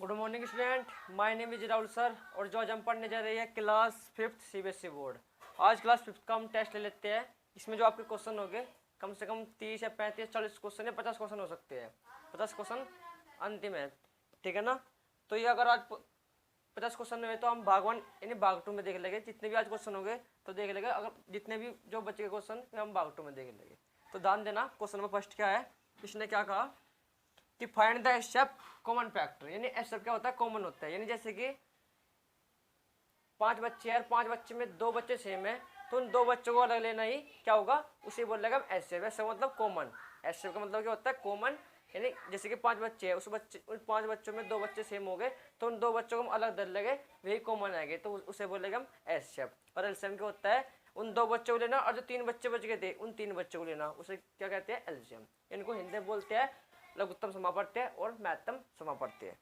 Good morning student, my name is Rahul sir. और जो आज हम पढ़ने जा रहे हैं क्लास 5th सीबीएसई बोर्ड। आज क्लास 5th का हम टेस्ट ले लेते हैं। इसमें जो आपके क्वेश्चन होंगे कम से कम 30 या 35 40 क्वेश्चन या 50 क्वेश्चन हो सकते हैं। 50 क्वेश्चन अंतिम है, ठीक है ना। तो ये अगर आज 50 क्वेश्चन हुए तो हम भाग 1 यानी भाग 2 में देख लेंगे। जितने भी आज क्वेश्चन होंगे तो देख लेंगे, अगर जितने भी जो बचे क्वेश्चन हम भाग 2 में देख लेंगे। तो ध्यान देना, क्वेश्चन नंबर फर्स्ट क्या है, इसने क्या कहा कि find the SF common factor. यानी एसएफ क्या होता है, कॉमन होता है। यानी जैसे कि 5 बच्चे हैं, 5 बच्चे में 2 बच्चे सेम है, तो उन 2 बच्चों को अलग लेना ही क्या होगा, उसे बोलेगा एसएफ। एसएफ मतलब कॉमन। एसएफ का मतलब क्या होता है, कॉमन। यानी जैसे कि 5 बच्चे हैं, उन 5 बच्चों में 2 बच्चे सेम हो गए, तो उन 2 बच्चों को हम अलग धर लेंगे, वही कॉमन आएंगे, तो उसे बोलेगा हम एसएफ। और एलसीएम क्या होता है, उन 2 बच्चों को लेना और जो 3 बच्चे बच गए थे उन 3 बच्चों को लेना, उसे क्या कहते हैं, एलसीएम। इनको हिंदी में बोलते हैं लघुत्तम समापत्य और महत्तम समापत्य।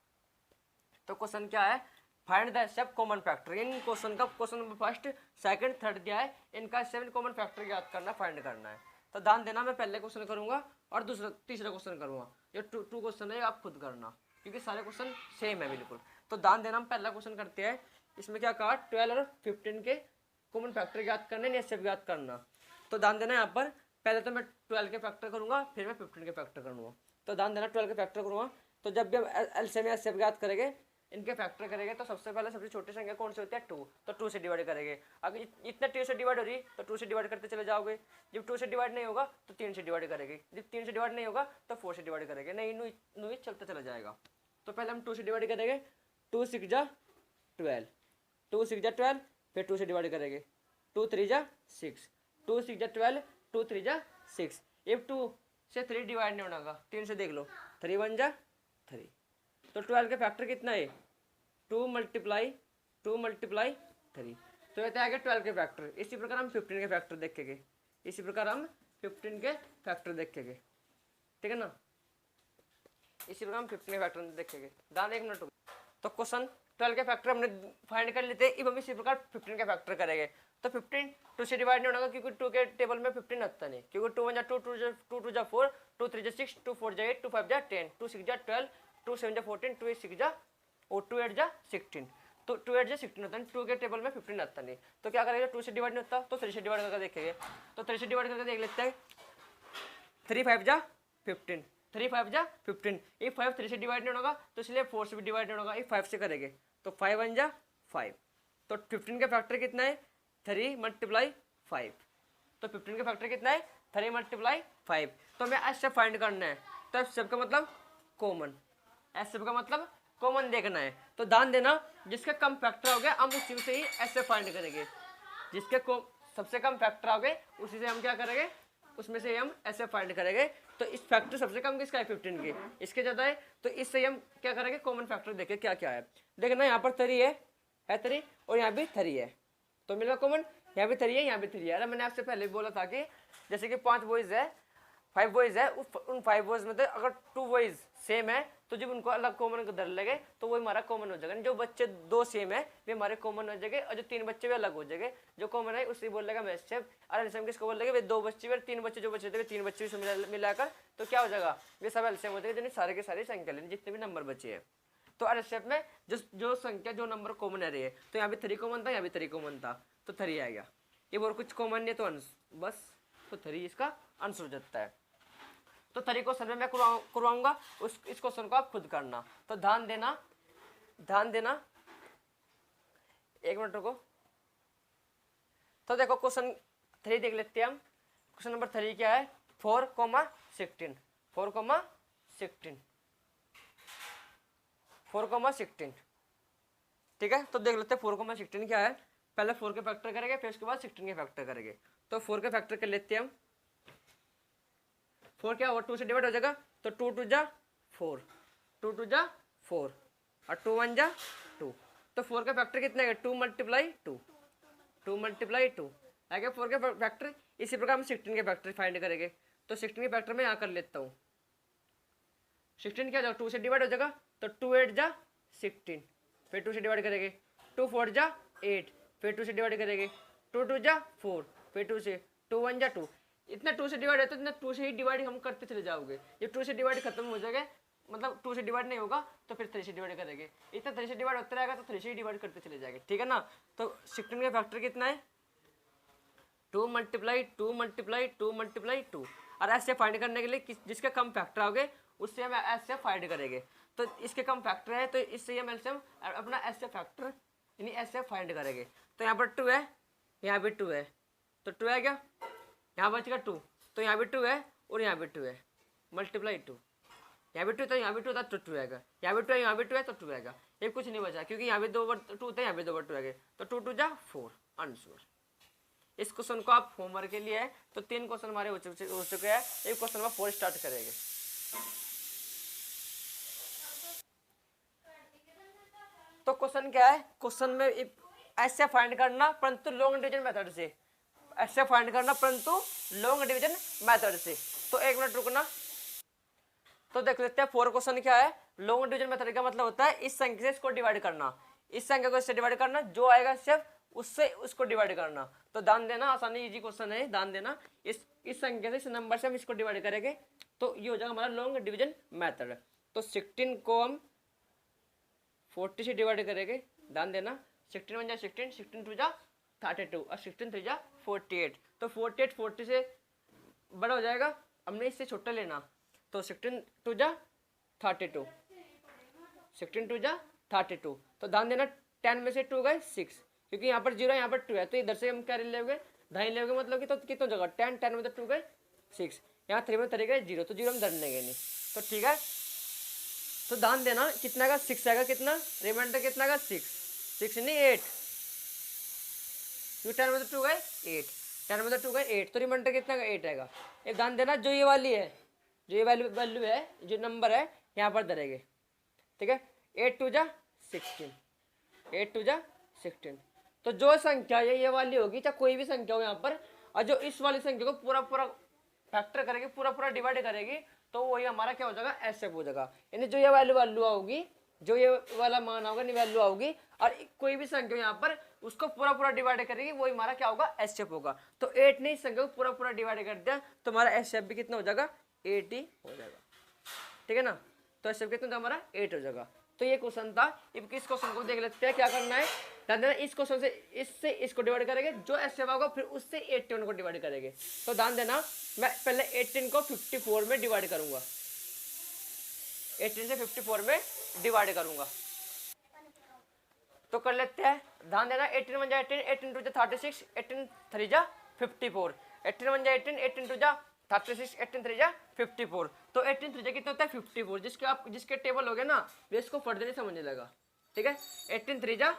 तो क्वेश्चन क्या है, find the SF common factor. इन क्वेश्चन का question number first, second, third दिया है, इनका 7 कॉमन फैक्टर याद करना, फाइंड करना है। तो ध्यान देना, मैं पहले क्वेश्चन करूंगा और तीसरा क्वेश्चन करूंगा। जो टू क्वेश्चन है आप खुद करना, क्योंकि सारे क्वेश्चन सेम है बिल्कुल। तो ध्यान देना, हम पहला क्वेश्चन करते हैं। इसमें क्या कहा, 12 और 15 के कॉमन फैक्टर याद करने, एसएफ याद करना। तो ध्यान देना, यहाँ पर पहले तो मैं 12 के फैक्टर करूंगा, फिर मैं 15 के फैक्टर करूंगा। तो ध्यान देना, 12 के फैक्टर करूंगा। तो जब भी हम एलसीएम या एसएफ याद करेंगे, इनके फैक्टर करेंगे, तो सबसे पहले सबसे छोटी संख्या कौन सी होती है, 2। तो 2 से डिवाइड करेंगे। अगर इतना 2 से डिवाइड हो रही तो 2 से डिवाइड करते चले जाओगे। जब 2 से डिवाइड नहीं होगा तो 3 से डिवाइड करेंगे। जब 3 से डिवाइड नहीं होगा तो 4 से डिवाइड करेंगे। नहीं नू चलता चला जाएगा। तो पहले हम 2 से डिवाइड करेंगे। 2 6 जा 12, 2 6 जा 12, फिर 2 से डिवाइड करेंगे। 2 3 जा 6, 2 6 जा 12, 2 3 जा 6। अब 2 से 3 डिवाइड नहीं होगा, 3 से देख लो, 3 1 जा 3। तो 12 के फैक्टर कितना है, 2 मल्टीप्लाई 3। तो ये आ गया 12 के फैक्टर। इसी प्रकार हम 15 के फैक्टर देखेंगे। इसी प्रकार हम 15 के फैक्टर देखेंगे, ठीक है ना। इसी प्रकार हम 15 के फैक्टर देखेंगे। दान 1 मिनट। तो क्वेश्चन 12 के फैक्टर हमने फाइंड कर लेते हैं। अब हम इसी प्रकार 15 के फैक्टर करेंगे। तो 15 2 से डिवाइड नहीं होगा, क्योंकि 2 के टेबल में 15 आता नहीं। क्योंकि 2 1 जा 2, 2 जा 4, 2 3 जा 6, 2 4 जा 8, 2 5 जा 10, 2 6 जा 12, 2 7 जा 14, 2 8 6 जा और 2 8 जा 16। तो 2 8 जा 16 होता है। 2 के टेबल में 15 आता नहीं। तो क्या करेगा, 2 से डिवाइड नहीं होता तो 3 से डिवाइड करके देखेंगे। तो 3 से डिवाइड करके देख लेते हैं। 3 5 जा 15, 3 5 जा 15। ये 5 3 से डिवाइड नहीं होगा, तो इसलिए 4 से भी डिवाइड नहीं होगा, ये 5 से करेंगे। तो 5 1 जा 5। तो 15 का फैक्टर कितना है, 3 मल्टीप्लाई 5। तो 15 का फैक्टर कितना है, 3 मल्टीप्लाई 5। तो हमें एसएफ फाइंड करना है। तो एसएफ का मतलब कॉमन, एसएफ का मतलब कॉमन देखना है। तो ध्यान देना, जिसका कम फैक्टर हो गया हम उसी से ही एसएफ फाइंड करेंगे। जिसके सबसे कम फैक्टर हो गए उसी से हम क्या करेंगे, उसमें से हम एसएफ फाइंड करेंगे। तो इस फैक्टर सबसे कम किसका है, 15 के, इसके ज़्यादा है, तो इससे हम क्या करेंगे, कॉमन फैक्टर देखें क्या क्या है। देखना, यहाँ पर 3 है 3, और यहाँ भी 3 है, तो मिला कॉमन। यहाँ भी 3 है, यहाँ भी 3 है। अरे मैंने आपसे पहले भी बोला था कि जैसे कि 5 बॉयज़ है, 5 बॉयज़ है, उन 5 बॉयज़ में से अगर 2 बॉयज़ सेम है, तो जब उनको अलग कॉमन धर लगे तो वो हमारा कॉमन हो जाएगा। जो बच्चे 2 सेम है वे हमारे कॉमन हो जाएंगे, और जो 3 बच्चे वे अलग हो जाएंगे। जो कॉमन है उसे बोलेगा एसएफ। और एलसीएम किसको बोलेगा, वे 2 बच्चे वे 3 बच्चे जो बचे थे, 3 बच्चे से मिलाकर तो क्या हो जाएगा, वे सब एलसीएम हो जाएंगे, सारे के सारे संख्या लेने जितने भी नंबर बचे हैं। तो एलसीएम में जो संख्या जो नंबर कॉमन आ रही है, तो यहाँ भी 3 कॉमन था, यहाँ भी 3 कॉमन था, तो 3 आ गया। ये और कुछ कॉमन नहीं, तो बस तो 3 इसका आंसर हो जाता है। तो 3 क्वेश्चन में मैं करवाऊंगा, इस क्वेश्चन को आप खुद करना। तो ध्यान देना 1 मिनट रुको। तो देखो क्वेश्चन 3 देख लेते हैं हम। क्वेश्चन नंबर 3 क्या है, 4,16, 4,16, ठीक है। तो देख लेते हैं 4,16 क्या है। पहले 4 के फैक्टर करेंगे, फिर उसके बाद 16 के फैक्टर करेंगे। तो 4 के फैक्टर कर लेते हैं हम। 4 क्या होगा, 2 से डिवाइड हो जाएगा, तो 2 2 जा 4, 2 2 जा 4, और 2 1 जा 2। तो 4 का फैक्टर कितना है, 2 मल्टीप्लाई 2, 2 मल्टीप्लाई 2 आ गया 4 के फैक्टर। इसी प्रकार हम 16 के फैक्टर फाइंड करेंगे। तो 16 के फैक्टर में यहाँ कर लेता हूँ। 16 क्या हो जाएगा, 2 से डिवाइड हो जाएगा, तो 2 8 जा 16, फिर 2 से डिवाइड करेंगे। 2 4 जा 8, फिर 2 से डिवाइड करेंगे। 2 2 जा 4, फिर 2 से 2 1 जा 2। इतना 2 से डिवाइड है तो इतना 2 से ही डिवाइड हम करते चले जाओगे। ये 2 से डिवाइड खत्म हो जाएगा, मतलब 2 से डिवाइड नहीं होगा तो फिर 3 से डिवाइड करेंगे। इतना 3 से डिवाइड होता रहेगा तो 3 से डिवाइड करते चले जाएंगे, ठीक है ना। तो 16 का फैक्टर कितना है 2 मल्टीप्लाई 2 मल्टीप्लाई 2 मल्टीप्लाई 2। और ऐसे फाइंड करने के लिए जिसके कम फैक्टर आओगे उससे हम ऐसे फाइंड करेंगे। तो इसके कम फैक्टर है तो इससे हम एलसीएम अपना ऐसे फैक्टर यानी ऐसे फाइंड करेंगे। तो यहाँ पर 2 है, यहाँ भी 2 है, तो 2 है क्या, यहाँ बचेगा 2, तो यहाँ भी 2 है और यहाँ भी 2 है, मल्टीप्लाई 2, यहाँ भी 2 तो यहाँ भी 2 था तो 2 आएगा, यहाँ भी 2 है यहाँ भी 2 है तो 2 आएगा। ये कुछ नहीं बचा क्योंकि यहाँ भी 2 बार 2 था, यहाँ भी 2 बार 2 आएगा, तो 2 2 जा 4 आंसर। इस क्वेश्चन को आप होमवर्क के लिए है तो 3 क्वेश्चन हमारे हो चुके हैं। एक क्वेश्चन में 4 स्टार्ट करेंगे। तो क्वेश्चन क्या है, क्वेश्चन में ऐसे फाइंड करना परंतु लॉन्ग डिवीजन मेथड से, ऐसे फाइंड करना परंतु लॉन्ग डिवीजन मेथड से। तो 1 मिनट रुकना। तो देख लेते हैं 4 क्वेश्चन क्या है। लॉन्ग डिवीजन मेथड का मतलब होता है इस संख्या से इसको डिवाइड करना, इस संख्या को इससे डिवाइड करना, जो आएगा सिर्फ उससे उसको डिवाइड करना। तो ध्यान देना, आसानी इजी क्वेश्चन है, ध्यान देना। इस संख्या से इस नंबर से हम इसको डिवाइड करेंगे तो ये हो जाएगा हमारा लॉन्ग डिवीजन मेथड। तो 16 को हम 40 से डिवाइड करेंगे, ध्यान देना। 16 1 जा 16, 16 2 जा 32 और 16 3 जा 48। तो 48 40 से बड़ा हो जाएगा, हमने इससे छोटा लेना। तो 16 2 जा 32, 16 2 जा 32। तो ध्यान देना 10 में से 2 गए 6, क्योंकि यहाँ पर 0 यहाँ पर 2 है तो इधर से हम क्या लेंगे, दाई लेंगे, मतलब कि तो कितना जगह 10 10 में तो 2 गए 6, यहाँ 3 में 3 गए 0, तो 0 हम धर लेंगे नहीं। तो ठीक है, तो ध्यान देना कितना का 6 आएगा, कितना रिमाइंडर कितना का 6 6 नहीं 8, क्योंकि 10 में तो 2 गए 8, 10 में तो 2 गए 8, तो रिमाइंडर कितना का 8 आएगा। एक ध्यान देना जो ये वाली है, जो ये वैल्यू है, जो नंबर है यहाँ पर धरेंगे, ठीक है। 8 2 जा 16, 8 2 जा 16। तो जो संख्या ये वाली होगी, चाहे कोई भी संख्या हो यहाँ पर, और जो इस वाली संख्या को पूरा पूरा फैक्टर करेगी, पूरा पूरा डिवाइड करेगी, तो वही हमारा क्या हो जाएगा, एसएफ हो जाएगा। यानी जो ये वैल्यू होगी, जो ये वाला मान होगा नहीं वैल्यू होगी, और कोई भी संख्या यहाँ पर उसको पूरा पूरा डिवाइड करेगी, वही हमारा क्या होगा, एसएफ होगा। तो 8 ने इस संख्या को पूरा पूरा डिवाइड कर दिया तो हमारा एसएफ भी कितना हो जाएगा, 8 ही हो जाएगा, ठीक है ना। तो एसएफ कितना हमारा 8 हो जाएगा। तो ये क्वेश्चन था। अब इस क्वेश्चन को देख लेते हैं क्या करना है। ध्यान देना, इस क्वेश्चन से इससे इसको डिवाइड करेंगे, जो एसएफ होगा फिर उससे 81 को डिवाइड करेंगे। तो ध्यान देना, मैं पहले 18 को 54 में डिवाइड करूंगा, 18 से 54 में डिवाइड करूंगा। तो कर लेते हैं, ध्यान देना। 18 1 जा 18, 18 2 जा 36, 18 3 जा 54, 18 1 जा 18, 18 2 जा 36, 18 3 जा 54। तो 18 3 जा कितना होता है 54। जिसके टेबल हो गए ना, वे इसको फर्दर नहीं समझने लगा, ठीक है। 18 3 जा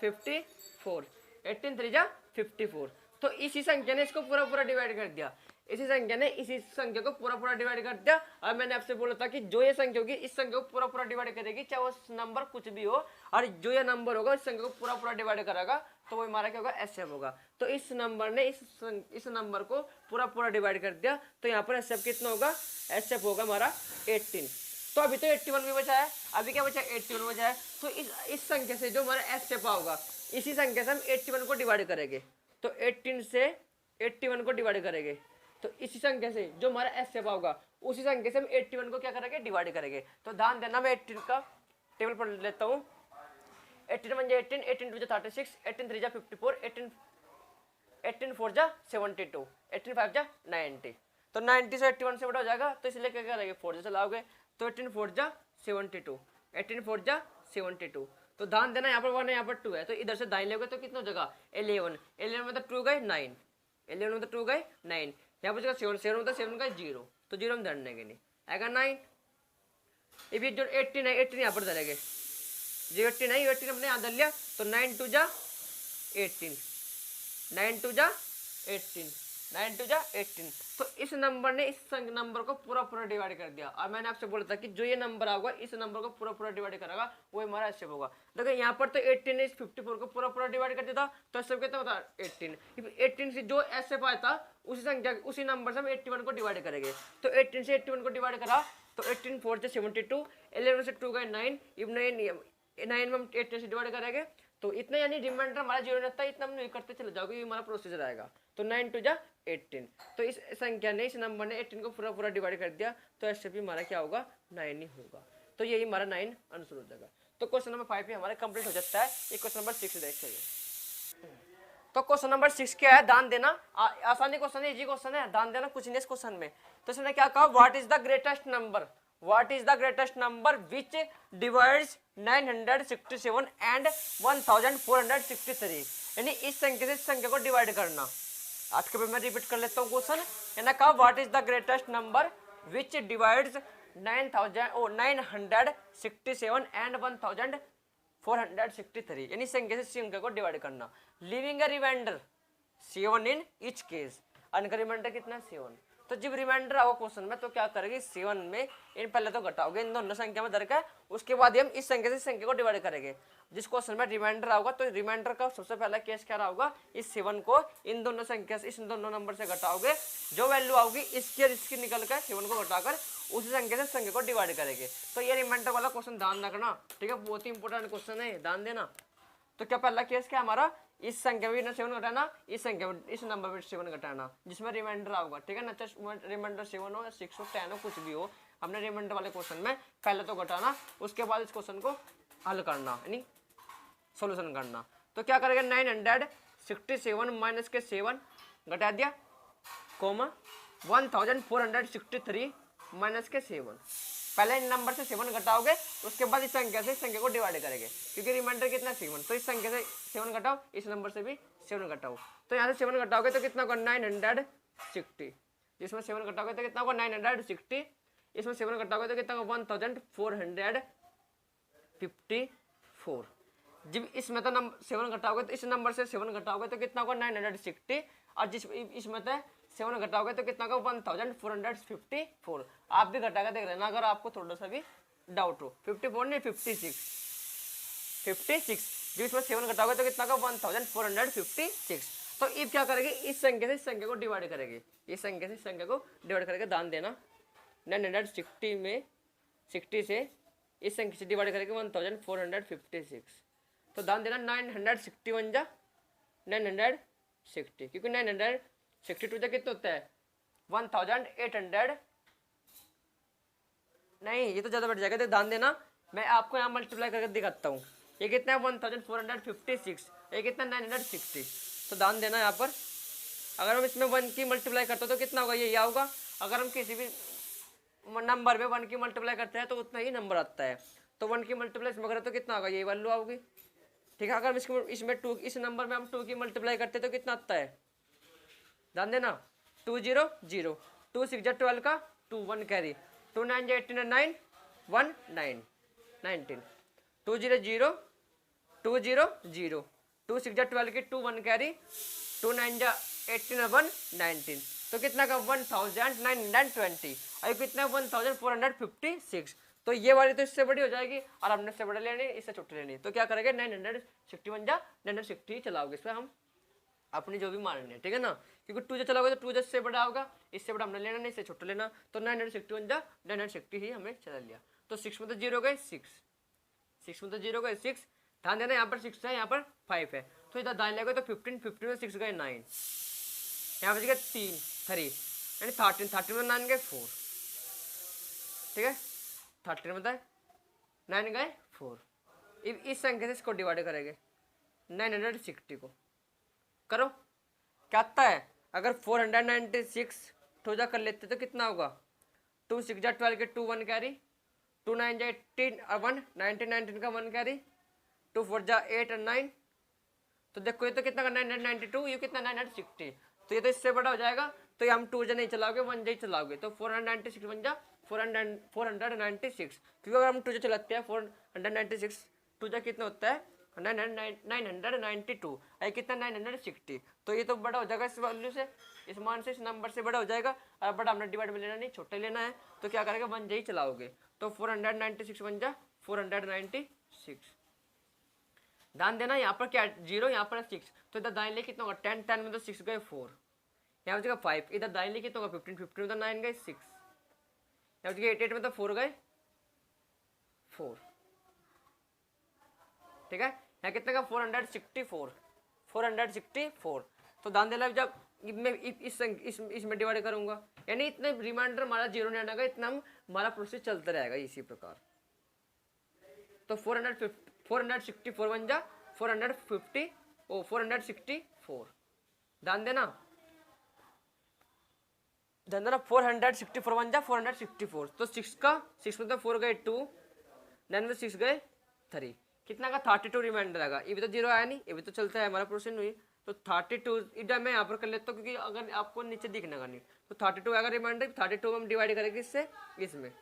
54, 18 3 जा 54। तो इसी संख्या ने इसको पूरा पूरा डिवाइड कर दिया, इसी संख्या ने इसी संख्या को पूरा पूरा डिवाइड कर दिया। और मैंने आपसे बोला था कि जो ये संख्या होगी इस संख्या को पूरा पूरा डिवाइड करेगी, चाहे वो नंबर कुछ भी हो, और जो ये नंबर होगा इस संख्या को पूरा पूरा डिवाइड करेगा, तो वो हमारा क्या होगा, एसएफ होगा। तो इस नंबर ने इस नंबर को पूरा पूरा डिवाइड कर दिया, तो यहाँ पर एसएफ कितना होगा, एसएफ होगा हमारा 18। तो अभी तो 81 भी बचा है, अभी क्या बचा है, 81 बचा है। तो इस संख्या से जो हमारा एसएफ होगा, इसी संख्या से हम 81 को डिवाइड करेंगे। तो 18 से 81 को डिवाइड करेंगे, तो इसी संख्या से जो हमारा एसएफ होगा उसी संख्या से हम 81 को क्या करेंगे, डिवाइड करेंगे। तो ध्यान देना, मैं 18 का टेबल पढ़ लेता हूँ। 18 1 जा 18, 18 2 जा 36, 18 3 जा 54, 18 4 जा 72, 18 5 जा 90। तो 90 से 81 से बड़ा हो जाएगा, तो इसलिए क्या करेंगे, 4 से चलाओगे। तो 18 4 जा 72, 18 4 जा 72। तो ध्यान देना, यहाँ पर 1 है, यहाँ पर 2 है, तो इधर से दाएं लोगे तो कितना हो जाएगा, 11, 11 में तो 2 गए 9, 11 में तो 2 गए 9, यहाँ पर 7 7 में तो 7 गए 0, तो 0 हम धरने के नहीं आएगा 9। ये जो 18 है, 18 यहाँ पर धरेंगे, जो 18 है 18 हमने यहाँ धर लिया। तो 9 2 जा 18, 9 2 जा 18, 9 2 जा 18। तो इस नंबर ने इस नंबर को पूरा पूरा डिवाइड कर दिया। और मैंने आपसे बोला था कि जो ये नंबर होगा इस नंबर को पूरा पूरा डिवाइड करेगा, वो हमारा एसएफ होगा। देखो यहाँ पर तो 18 ने इस 54 को पूरा पूरा डिवाइड कर दिया था, तो एसएफ कितना होता है 18। 18 से जो एसएफ आया था उसी संख्या उसी नंबर से हम 81 को डिवाइड करेंगे। तो 18 से 81 को डिवाइड करा तो 18 4 से 72, 11 से 2 गए 9, इब 9 में हम 18 से डिवाइड करेंगे, तो इतना यानी रिमाइंडर हमारा 0 रहता है, इतना हम नहीं करते चले जाओगे, ये हमारा प्रोसीजर आएगा। तो 9 2 जा 18। तो इस संख्या ने, इस नंबर ने 18 को पूरा पूरा डिवाइड कर दिया, तो एसएफ हमारा क्या होगा, 9 ही होगा। तो यही हमारा 9 आंसर हो जाएगा। तो क्वेश्चन नंबर 5 भी हमारा कंप्लीट हो जाता है। ये क्वेश्चन नंबर 6 देखिए। तो क्वेश्चन नंबर 6 क्या है, दान देना। आसानी क्वेश्चन है, इजी क्वेश्चन है, दान देना कुछ नहीं इस क्वेश्चन में। तो इसने क्या कहा, what is the greatest number, what is the greatest number which divides 967 and 1463, यानी इस संख्या से इस संख्या को डिवाइड करना। आज के मैं रिपीट कर लेता हूँ क्वेश्चन। इन्होंने कहा what is the greatest number which divides 967 and 1463, यानी संख्या से संख्या को डिवाइड करना। Living a reminder 7 in each case, अनका रिमाइंडर कितना 7। तो जब रिमाइंडर आओ क्वेश्चन में तो क्या करेंगे, 7 में इन पहले तो घटाओगे इन दोनों संख्या में धर के, उसके बाद हम इस संख्या से संख्या को डिवाइड करेंगे। जिस क्वेश्चन में रिमाइंडर आओगा तो रिमाइंडर का सबसे पहला केस क्या होगा, इस 7 को इन दोनों संख्या से, इस दोनों नंबर से घटाओगे, जो वैल्यू आओगी इसकी और इसकी निकल कर 7 को घटाकर उसी संख्या से संख्या को डिवाइड करेंगे। तो ये रिमाइंडर वाला क्वेश्चन ध्यान रखना, ठीक है, बहुत ही इंपॉर्टेंट क्वेश्चन है, ध्यान देना। तो क्या पहला केस क्या हमारा, इस संख्या में 7 घटाना, इस संख्या में इस नंबर में 7 घटाना, जिसमें रिमाइंडर आऊगा, ठीक है ना, रिमाइंडर 7 हो, 6 हो, 10 हो, कुछ भी हो, हमने रिमाइंडर वाले क्वेश्चन में पहले तो घटाना, उसके बाद इस क्वेश्चन को हल करना, यानी सॉल्यूशन करना। तो क्या करेंगे, 967 माइनस के 7 घटा दिया, कोमा 1463 माइनस के 7, पहले इन नंबर से 7 घटाओगे, उसके बाद इस संख्या से संख्या को डिवाइड करेंगे, क्योंकि रिमाइंडर कितना 7, तो इस संख्या से 7 घटाओ, इस नंबर से भी 7 घटाओ। तो यहाँ से 7 घटाओगे तो कितना होगा 960, इसमें 7 घटाओगे तो कितना होगा 960, इसमें 7 घटाओगे तो कितना होगा 1454। जब इसमें तो 7 घटाओगे तो इस नंबर से 7 घटाओगे तो कितना होगा 960, और जिस इसमें तो 7 घटाओगे तो कितना होगा 1454। आप भी घटा कर देख लेना अगर आपको थोड़ा सा भी डाउट हो। 54 नहीं 56, जब इसमें 7 घटाओगे तो कितना होगा 1456। तो अब क्या करेंगे, इस संख्या से इस संख्या को डिवाइड करेंगे, इस संख्या से इस संख्या को डिवाइड करके दान देना। 960 में 60 से इस संख्या से डिवाइड करेंगे 1456, तो दान देना 961 जा 960, क्योंकि 962 जा कितना होता है 1800, नहीं ये तो ज़्यादा बढ़ जाएगा, तो दान देना मैं आपको यहाँ मल्टीप्लाई करके दिखाता हूँ। ये कितना है 1456, ये कितना 960, तो दान देना यहाँ पर। अगर हम इसमें 1 की मल्टीप्लाई करते हो तो कितना होगा, ये होगा। अगर हम किसी भी नंबर में 1 की मल्टीप्लाई करते हैं तो उतना ही नंबर आता है, तो 1 की मल्टीप्लाई इसमें करें तो कितना होगा, ये वैल्यू आओगी, ठीक है। अगर इसमें 2 इस नंबर में हम 2 की मल्टीप्लाई करते हैं तो कितना आता है, ध्यान देना 2 0 0, 2 6 जा 12 का 2 1 कैरी, 2 9 जा 18 9 1 9 19, 2 0 0 2 0 0, 2 6 जा 12 की 2 1 कैरी, 2 9 जा 18 1 19, तो कितना का 1920, और कितना 1456। तो ये वाली तो इससे बड़ी हो जाएगी, और हमने इससे बड़ा लेनी, इससे छोटी लेनी, तो क्या करेंगे 961 जा 960 चलाओगे, इस पर हम अपनी जो भी माननी है, ठीक है ना, क्योंकि 2 जो चलाओगे तो 2 से बड़ा होगा, इससे बड़ा हमने लेना नहीं, इससे छोटा लेना, तो 961 जा 960 ही हमने चला लिया। तो 6 में तो 0 गए 6 में तो 0 गए 6, ध्यान देना यहाँ पर 6 है, यहाँ पर 5 है, तो इधर दाएं लगेगा तो 15 में 6 गए 9, यहाँ पर 3 यानी 13 में 9 गए 4, ठीक है, 13 में 9 गए 4। इस संख्या से इसको डिवाइड करेंगे 960 को, करो क्या आता है। अगर 496 ठोजा कर लेते तो कितना होगा, 2 6 जा 12 के 2 1 कैरी, 2 9 जा 18 1 19 का 1 कैरी, 2 4 जा 8 और 9, तो देखो ये तो कितना का 992, ये कितना 960, तो ये तो इससे बड़ा हो जाएगा, तो ये हम 2 जा नहीं चलाओगे 1 जा ही चलाओगे, तो 496 1 जा 496, क्योंकि अगर हम 2 जा चलाते हैं 496 2 जा कितना होता है 992, आई कितना 960, तो ये तो बड़ा हो जाएगा इस वैल्यू से, इस मान से, इस नंबर से बड़ा हो जाएगा, और बड़ा हमने डिवाइड में लेना नहीं, छोटा लेना है, तो क्या करेंगे 1 जा ही चलाओगे, तो 496 1 जा 496। ध्यान देना यहाँ पर क्या 0, यहाँ पर 6, तो इधर दाएं ले कितना होगा 10 में तो 6 गए 4, यहाँ पर 5, इधर दाएं ले कितना होगा 15 में तो 9 गए 6, यहाँ पर 8 में तो 4 गए 4, ठीक है। यहाँ कितने का 464, तो ध्यान देना जब मैं इसमें डिवाइड करूंगा, यानी इतने रिमाइंडर हमारा 0 नहीं आएगा, इतना हमारा प्रोसेस चलता रहेगा इसी प्रकार, तो 464 बन जा 450 ओ 464। ध्यान देना 464 बन जा 464। तो 6 में तो 4 गए 2, 9 में 6 गए 3, कितना का 32 रिमाइंडर आएगा। ये भी तो जीरो आया नहीं, ये भी तो चलता है हमारा प्रोसेस हुई। तो 32 इधर मैं यहाँ पर कर लेता हूँ, क्योंकि अगर आपको नीचे दिखने का नहीं, तो 32 आएगा रिमाइंडर। 32 में हम डिवाइड करेंगे इससे इसमें,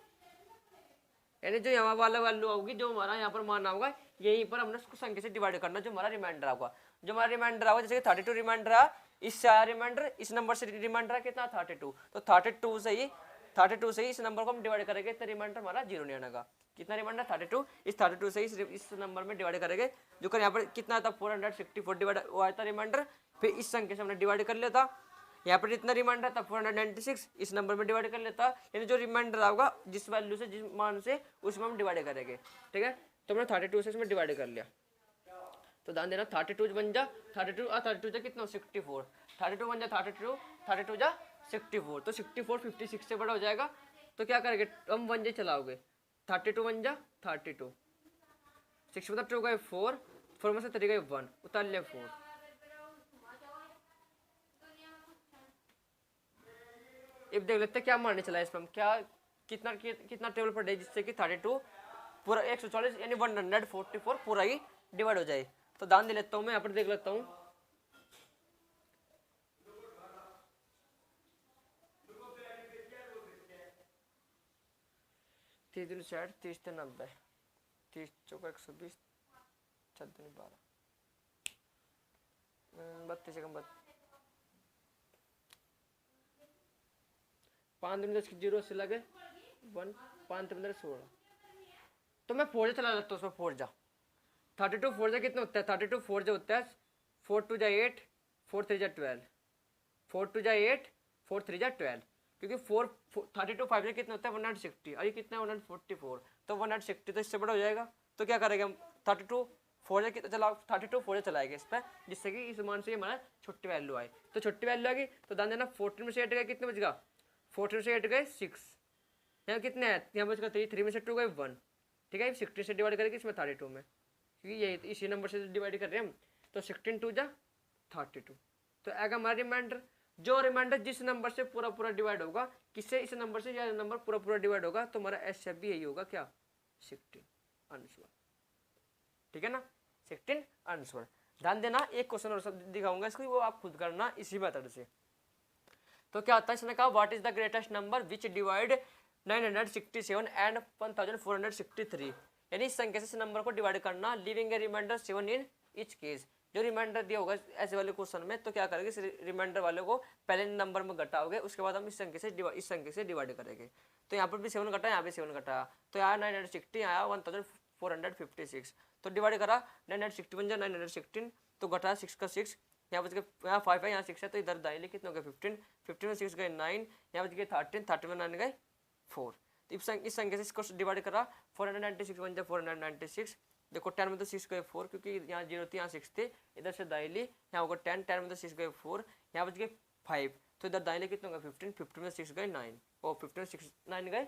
यानी जो यहाँ वाला वैल्यू होगी, जो हमारा यहाँ पर माना होगा, यहीं पर हमने उसको संख्या से डिवाइड करना, जो हमारा रिमाइंडर होगा। जो हमारा रिमाइंडर होगा, जैसे 32 रिमाइंडर आ, इससे आया रिमाइंडर, इस नंबर से रिमाइंडर कितना 32, तो 32 से ही इस नंबर को हम डिवाइड करेंगे, तो रिमाइंडर हमारा जीरो नहीं आएगा। कितना रिमाइंडर 32, इस 32 से इस नंबर में डिवाइड करेंगे, जो कर यहाँ पर कितना था 464 डिवाइड हुआ था रिमाइंडर, फिर इस संख्या से हमने डिवाइड कर लिया था। यहाँ पर जितना रिमाइंडर था 496, इस नंबर में डिवाइड कर लेता, यानी जो रिमाइंडर आएगा जिस वैल्यू से जिस मान से उसमें हम डिवाइड करेंगे। ठीक है, तो हमने 32 से इसमें डिवाइड कर लिया। तो ध्यान देना 32 बन जा 32 और 32 जा कितना 64, 32 बन जा 32 जा 64। तो 64 56 से बड़ा हो जाएगा, तो क्या करेंगे हम 1 जे चलाओगे, 32 बन जा 32, 6 मतलब 2 गए 4, 4 में से 3 गए 1, उतार लिया 4। अब देख लेते हैं क्या मानने चला है इसमें, क्या कितना टेबल पर डे, जिससे कि 32 पूरा 140 यानी 144 पूरा ही डिवाइड हो जाए। तो ध्यान दे लेता हूँ मैं यहाँ पर देख लेता हूँ। तीस दिन 60, 30 से 90, 30 चौका 120, 6 दिन 12, 32 से कम 5 दिन 10 जीरो से लगे 1, 5 15 16। तो मैं 4 चला लेता हूँ उसमें 4 जा 32 4 जा कितना होता है 32 4 जा होता है 4 2 जा 8, 4 3 जा 12, 4 2 जा 8, 4 3 जा 12, क्योंकि 32 5 जा कितना होता है 160, और ये कितना है 144, तो 160 तो इससे बड़ा हो जाएगा। तो क्या करेंगे हम 32 4 जा कितना चला 32 4 जा चलाएंगे इस पर, जिससे कि इस मान से हमारा छोटी वैल्यू आए। तो छोटी वैल्यू आएगी, तो ध्यान देना 14 में से 8 गए कितने बचेगा 14 से 8 गए 6, यहाँ कितने हैं यहाँ बचेगा 3 में से 2 गए 1। ठीक है, 16 से डिवाइड करेंगे इसमें 32 में, क्योंकि ये इसी नंबर से डिवाइड कर रहे हैं हम। तो 16 2 जा 32, तो आएगा हमारा रिमाइंडर। जो रिमाइंडर जिस नंबर से पूरा पूरा डिवाइड होगा, किससे इस नंबर से यह नंबर पूरा पूरा डिवाइड होगा, तो हमारा एस भी यही होगा क्या 16 आंसर। ठीक है ना, 16 आंसर। ध्यान देना एक क्वेश्चन और दिखाऊंगा इसको, वो आप खुद करना इसी मेथड से। तो क्या आता है, इसने कहा what is the greatest number which divide 967 and 1463, यानी इस संख्या से इस नंबर को डिवाइड करना, living a reminder 7 in each case. जो रिमाइंडर दिया होगा ऐसे वाले क्वेश्चन में, तो क्या करेंगे इस रिमाइंडर वाले को पहले नंबर में घटाओगे, उसके बाद हम इस संख्या से डिवाइड करेंगे। तो यहाँ पर भी 7 घटा, यहाँ पे 7 घटा, तो यहाँ 960 आया 1456, तो डिवाइड करा 961 जा 916, तो घटा 6 का 6, यहाँ बच गए यहाँ 5 है यहाँ 6 है, तो इधर दाएं कितने हो गए 15, 15 में 6 गए 9, यहाँ बच गए 13, 13 में 9 गए 4। तो इस संख्या से इसको डिवाइड करा 496 बन जाए 496, देखो 10 में तो 6 गए 4, क्योंकि यहाँ 0 थी यहाँ 6 थे, इधर से दाएं यहाँ होगा 10, 10 में तो 6 गए 4, यहाँ बच गए 5, तो इधर दाएं कितने होगा 15, 15 में 6 गए 9, और 15 में 6 9 गए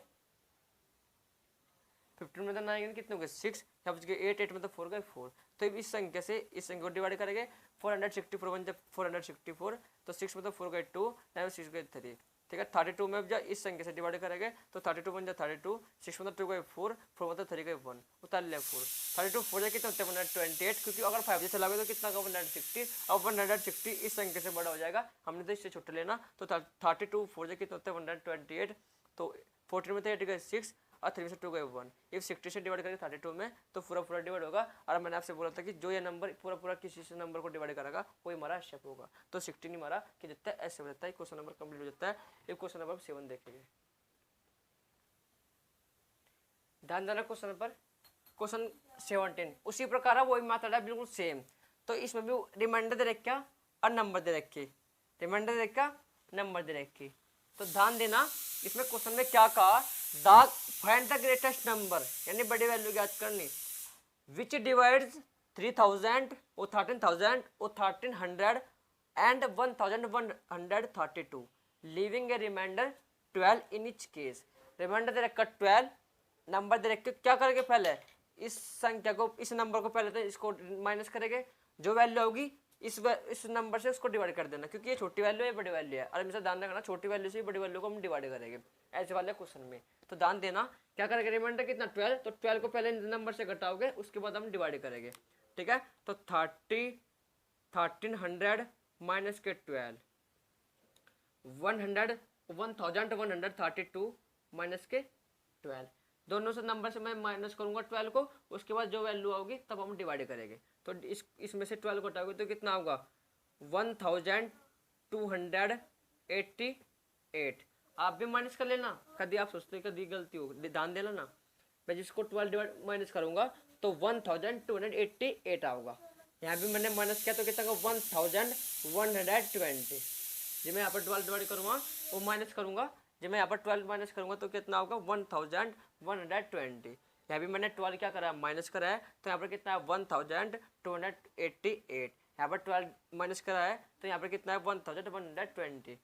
15 में तो 9 गए कितने हो गए 6, यहाँ बच गए 8, 8 में तो 4 गए 4। तो इस संख्या से इस संख्या को डिवाइड करेंगे 464 बन जाए 464, तो 6 में तो 4 गए 2, 9 में 6 गए 3। ठीक है, 32 में जब इस संख्या से डिवाइड करेंगे तो 32 बन जाए 32, 6 में तो 2 गए 4, 4 में तो 3 गए 1, उतार लिया 4, 32 4 कितने होते हैं 128, क्योंकि अगर 5 से चलाओगे तो कितना होगा 160, अब 160 इस संख्या से बड़ा हो जाएगा, हमने तो इससे छोटा लेना। तो 32 4 कितने होते हैं 128, तो 14 में तो 8 गए 6 और 3 में से 2 गए 1, इफ 60 से डिवाइड करेंगे 32 में तो पूरा पूरा डिवाइड होगा। और मैंने आपसे बोला था कि जो ये नंबर पूरा पूरा किसी से नंबर को डिवाइड करेगा वही हमारा एसएफ होगा। तो 16 हमारा क्या देता है एसएफ देता है। क्वेश्चन नंबर कंप्लीट हो जाता है। एक क्वेश्चन नंबर 7 देखेंगे, ध्यान देना क्वेश्चन नंबर क्वेश्चन 17 उसी प्रकार है, वही मेथड है बिल्कुल सेम। तो इसमें भी रिमाइंडर दे रखा और नंबर दे रखे, रिमाइंडर दे रखा नंबर दे रखी। तो ध्यान देना इसमें क्वेश्चन में क्या कहा, फाइंड द ग्रेटेस्ट नंबर यानी बड़ी वैल्यू ज्ञात करनी विच डिवाइड्स 3000 और 13000 और 1300 and 1132 leaving a remainder 12 in each case. Remainder दे रखा 12, नंबर दे रखे क्या करेंगे पहले इस संख्या को, इस नंबर को पहले तो इसको माइनस करेंगे, जो वैल्यू होगी इस नंबर से उसको डिवाइड कर देना, क्योंकि ये छोटी वैल्यू है, बड़ी वैल्यू है, और हमेशा ध्यान रखना छोटी वैल्यू से बड़ी वैल्यू को हम डिवाइड करेंगे ऐसे वाले क्वेश्चन में। तो ध्यान देना क्या करेंगे, रिमाइंडर कितना 12, तो 12 को पहले नंबर से घटाओगे, उसके बाद हम डिवाइड करेंगे, ठीक है। तो 1300 माइनस के 12, 1132 माइनस के 12, दोनों से नंबर से मैं माइनस करूंगा 12 को, उसके बाद जो वैल्यू होगी तब हम डिवाइड करेंगे। तो इसमें से 12 को हटाओगे तो कितना होगा 1288। आप भी माइनस कर लेना, कभी आप सोचते हैं कभी गलती हो, ध्यान देना ना। मैं जिसको 12 डिवाइड माइनस करूंगा तो 1288 आओगा। यहाँ भी मैंने माइनस किया तो कितना होगा 1120। जब मैं यहाँ पर 12 डिवाइड करूंगा वो माइनस करूंगा, जब मैं यहाँ पर 12 माइनस करूंगा तो कितना होगा 1120। यहाँ भी मैंने 12 क्या करा है माइनस करा है, तो यहाँ पर कितना है 1288। यहाँ पर 12 माइनस करा है तो यहाँ पर कितना है 1120,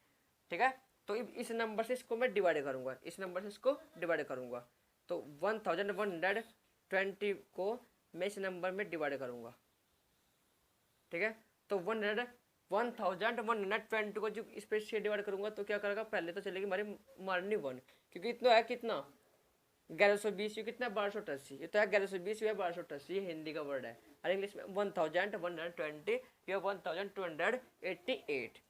ठीक है। तो इस नंबर से इसको मैं डिवाइड करूंगा, इस नंबर से इसको डिवाइड करूंगा, तो 1120 को मैं इस नंबर में डिवाइड करूंगा, ठीक है। तो 1120 को जो इस पे से डिवाइड करूंगा तो क्या करेगा, पहले तो चलेगी हमारी मारनी 1, क्योंकि इतना है कितना 1120, कितना 1288, ये तो है 1120 या 1288, ये हिंदी का वर्ड है, और इंग्लिश में 1120 या 1288।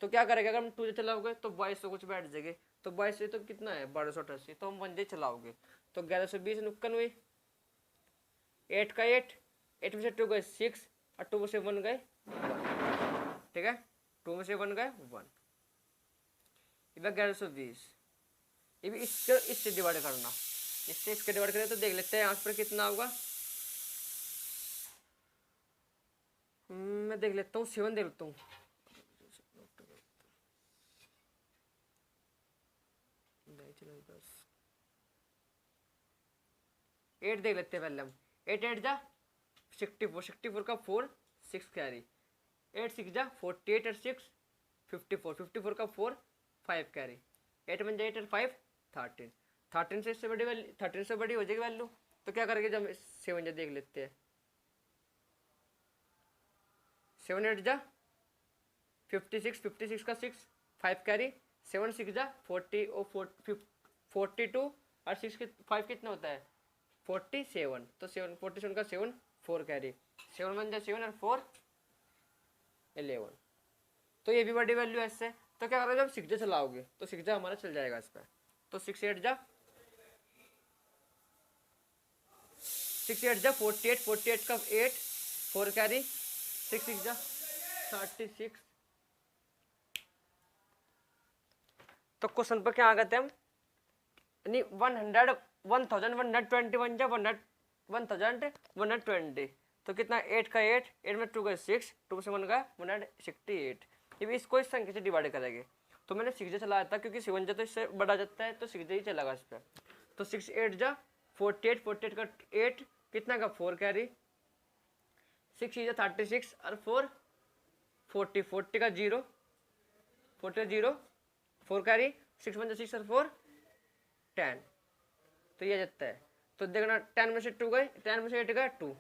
तो क्या करेगा, अगर हम 2 से चलाओगे तो 2200 कुछ बैठ जाएंगे, तो 22 से तो कितना है 1288, तो हम 1 से चलाओगे तो 1120 नुक्कन हुई, 8 का 8 में से 2 गए 6 और 2 में से 1 गए 1, ठीक है। 2 में से 1 गए 1, ये 1120। ये भी इससे डिवाइड करना, इससे इसके डिवाइड करें तो देख लेते हैं यहाँ पर कितना होगा। मैं देख लेता हूँ 7 देख लेता हूँ, 8 देख लेते हैं पहले हम। 8 8 जा 64 का 4 6 कैरी, 8 6 जा 48 और 6 54 का 4 5 कैरी, 8 बन जाए 8 और 5 13 से इससे बड़ी वैल्यू 13 से बड़ी हो जाएगी वैल्यू, तो क्या करेंगे जब 7 जा देख लेते हैं। 7 8 जा 56 का 6 5 कैरी, 7 6 जा 40 और 42 और 6 के 5 कितना होता है 47, तो 47 का 7 4 कैरी, 7 बन जाए 7 और 4 11, तो ये भी बड़ी वैल्यू है इससे। तो क्या करोगे जब 6 जा चलाओगे तो 6 जा हमारा चल जाएगा इस पर, तो 6 8 जा 48 का 8 4 कैरी, 6 6 जा 36। तो क्वेश्चन पर क्या आ गए थे हम, यानी 1121 जा 1120, तो कितना 8 का 8 में 2 का 6 2 से 1 का 168। ये भी इसको इस संख्या से डिवाइड करेंगे, तो मैंने 6 चलाया था क्योंकि 7 जा तो इससे बड़ा जाता है, तो 6 ही चलेगा इस पर। तो 6 8 जा 48 का 8 कितना का 4 कैरी, 6 जा 36 और 4 40 का 0 4 कैरी, 6 1 जा 6 और 4 10, तो ये जाता है। तो देखना 10 में से 2 गए, 10 में से 8 गया 2,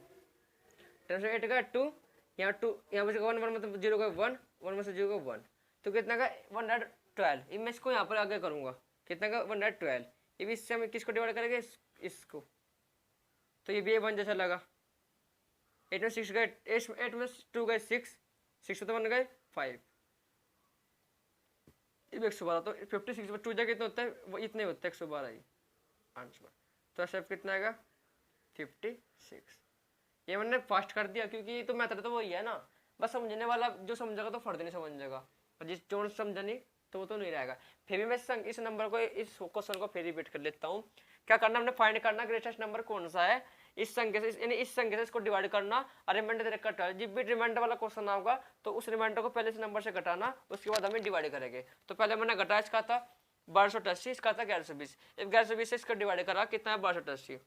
10 से 8 गया 2, यहाँ 2 यहाँ में से 1 मतलब 0 का 1 1 में से 0 का 1, तो कितना का 112। ये मैं इसको यहाँ पर आगे करूँगा, कितना का 112, ये भी इससे हम किसको डिवाइड करेंगे इसको, तो ये भी 1 जैसा लगा। 8 में 6 गए, 8 में 2 गए 6 तो 1 गए 5, ये भी 112, तो 56 में 2 कितना होता है वो इतने होता है 112 ही आंसर। तो ऐसा कितना आएगा 56। ये मैंने फास्ट कर दिया क्योंकि तो मैथड तो वही है ना, बस समझने वाला जो समझेगा तो फर्द नहीं समझेगा, और जिस जो समझा नहीं तो वो तो नहीं रहेगा। फिर भी मैं इस नंबर को इस क्वेश्चन को फिर रिपीट कर लेता हूँ। क्या करना, हमने फाइंड करना ग्रेटेस्ट नंबर कौन सा है, इस संख्या से यानी इस संख्या से इसको डिवाइड करना और रिमाइंडर दे रखा है। जब भी रिमाइंडर वाला क्वेश्चन आएगा तो उस रिमाइंडर को पहले इस नंबर से घटाना, उसके बाद हमें डिवाइड करेंगे। तो पहले मैंने घटाया, इसका था 1288, इसका था 1120, 1120 से इसका डिवाइड करा कितना है 1288,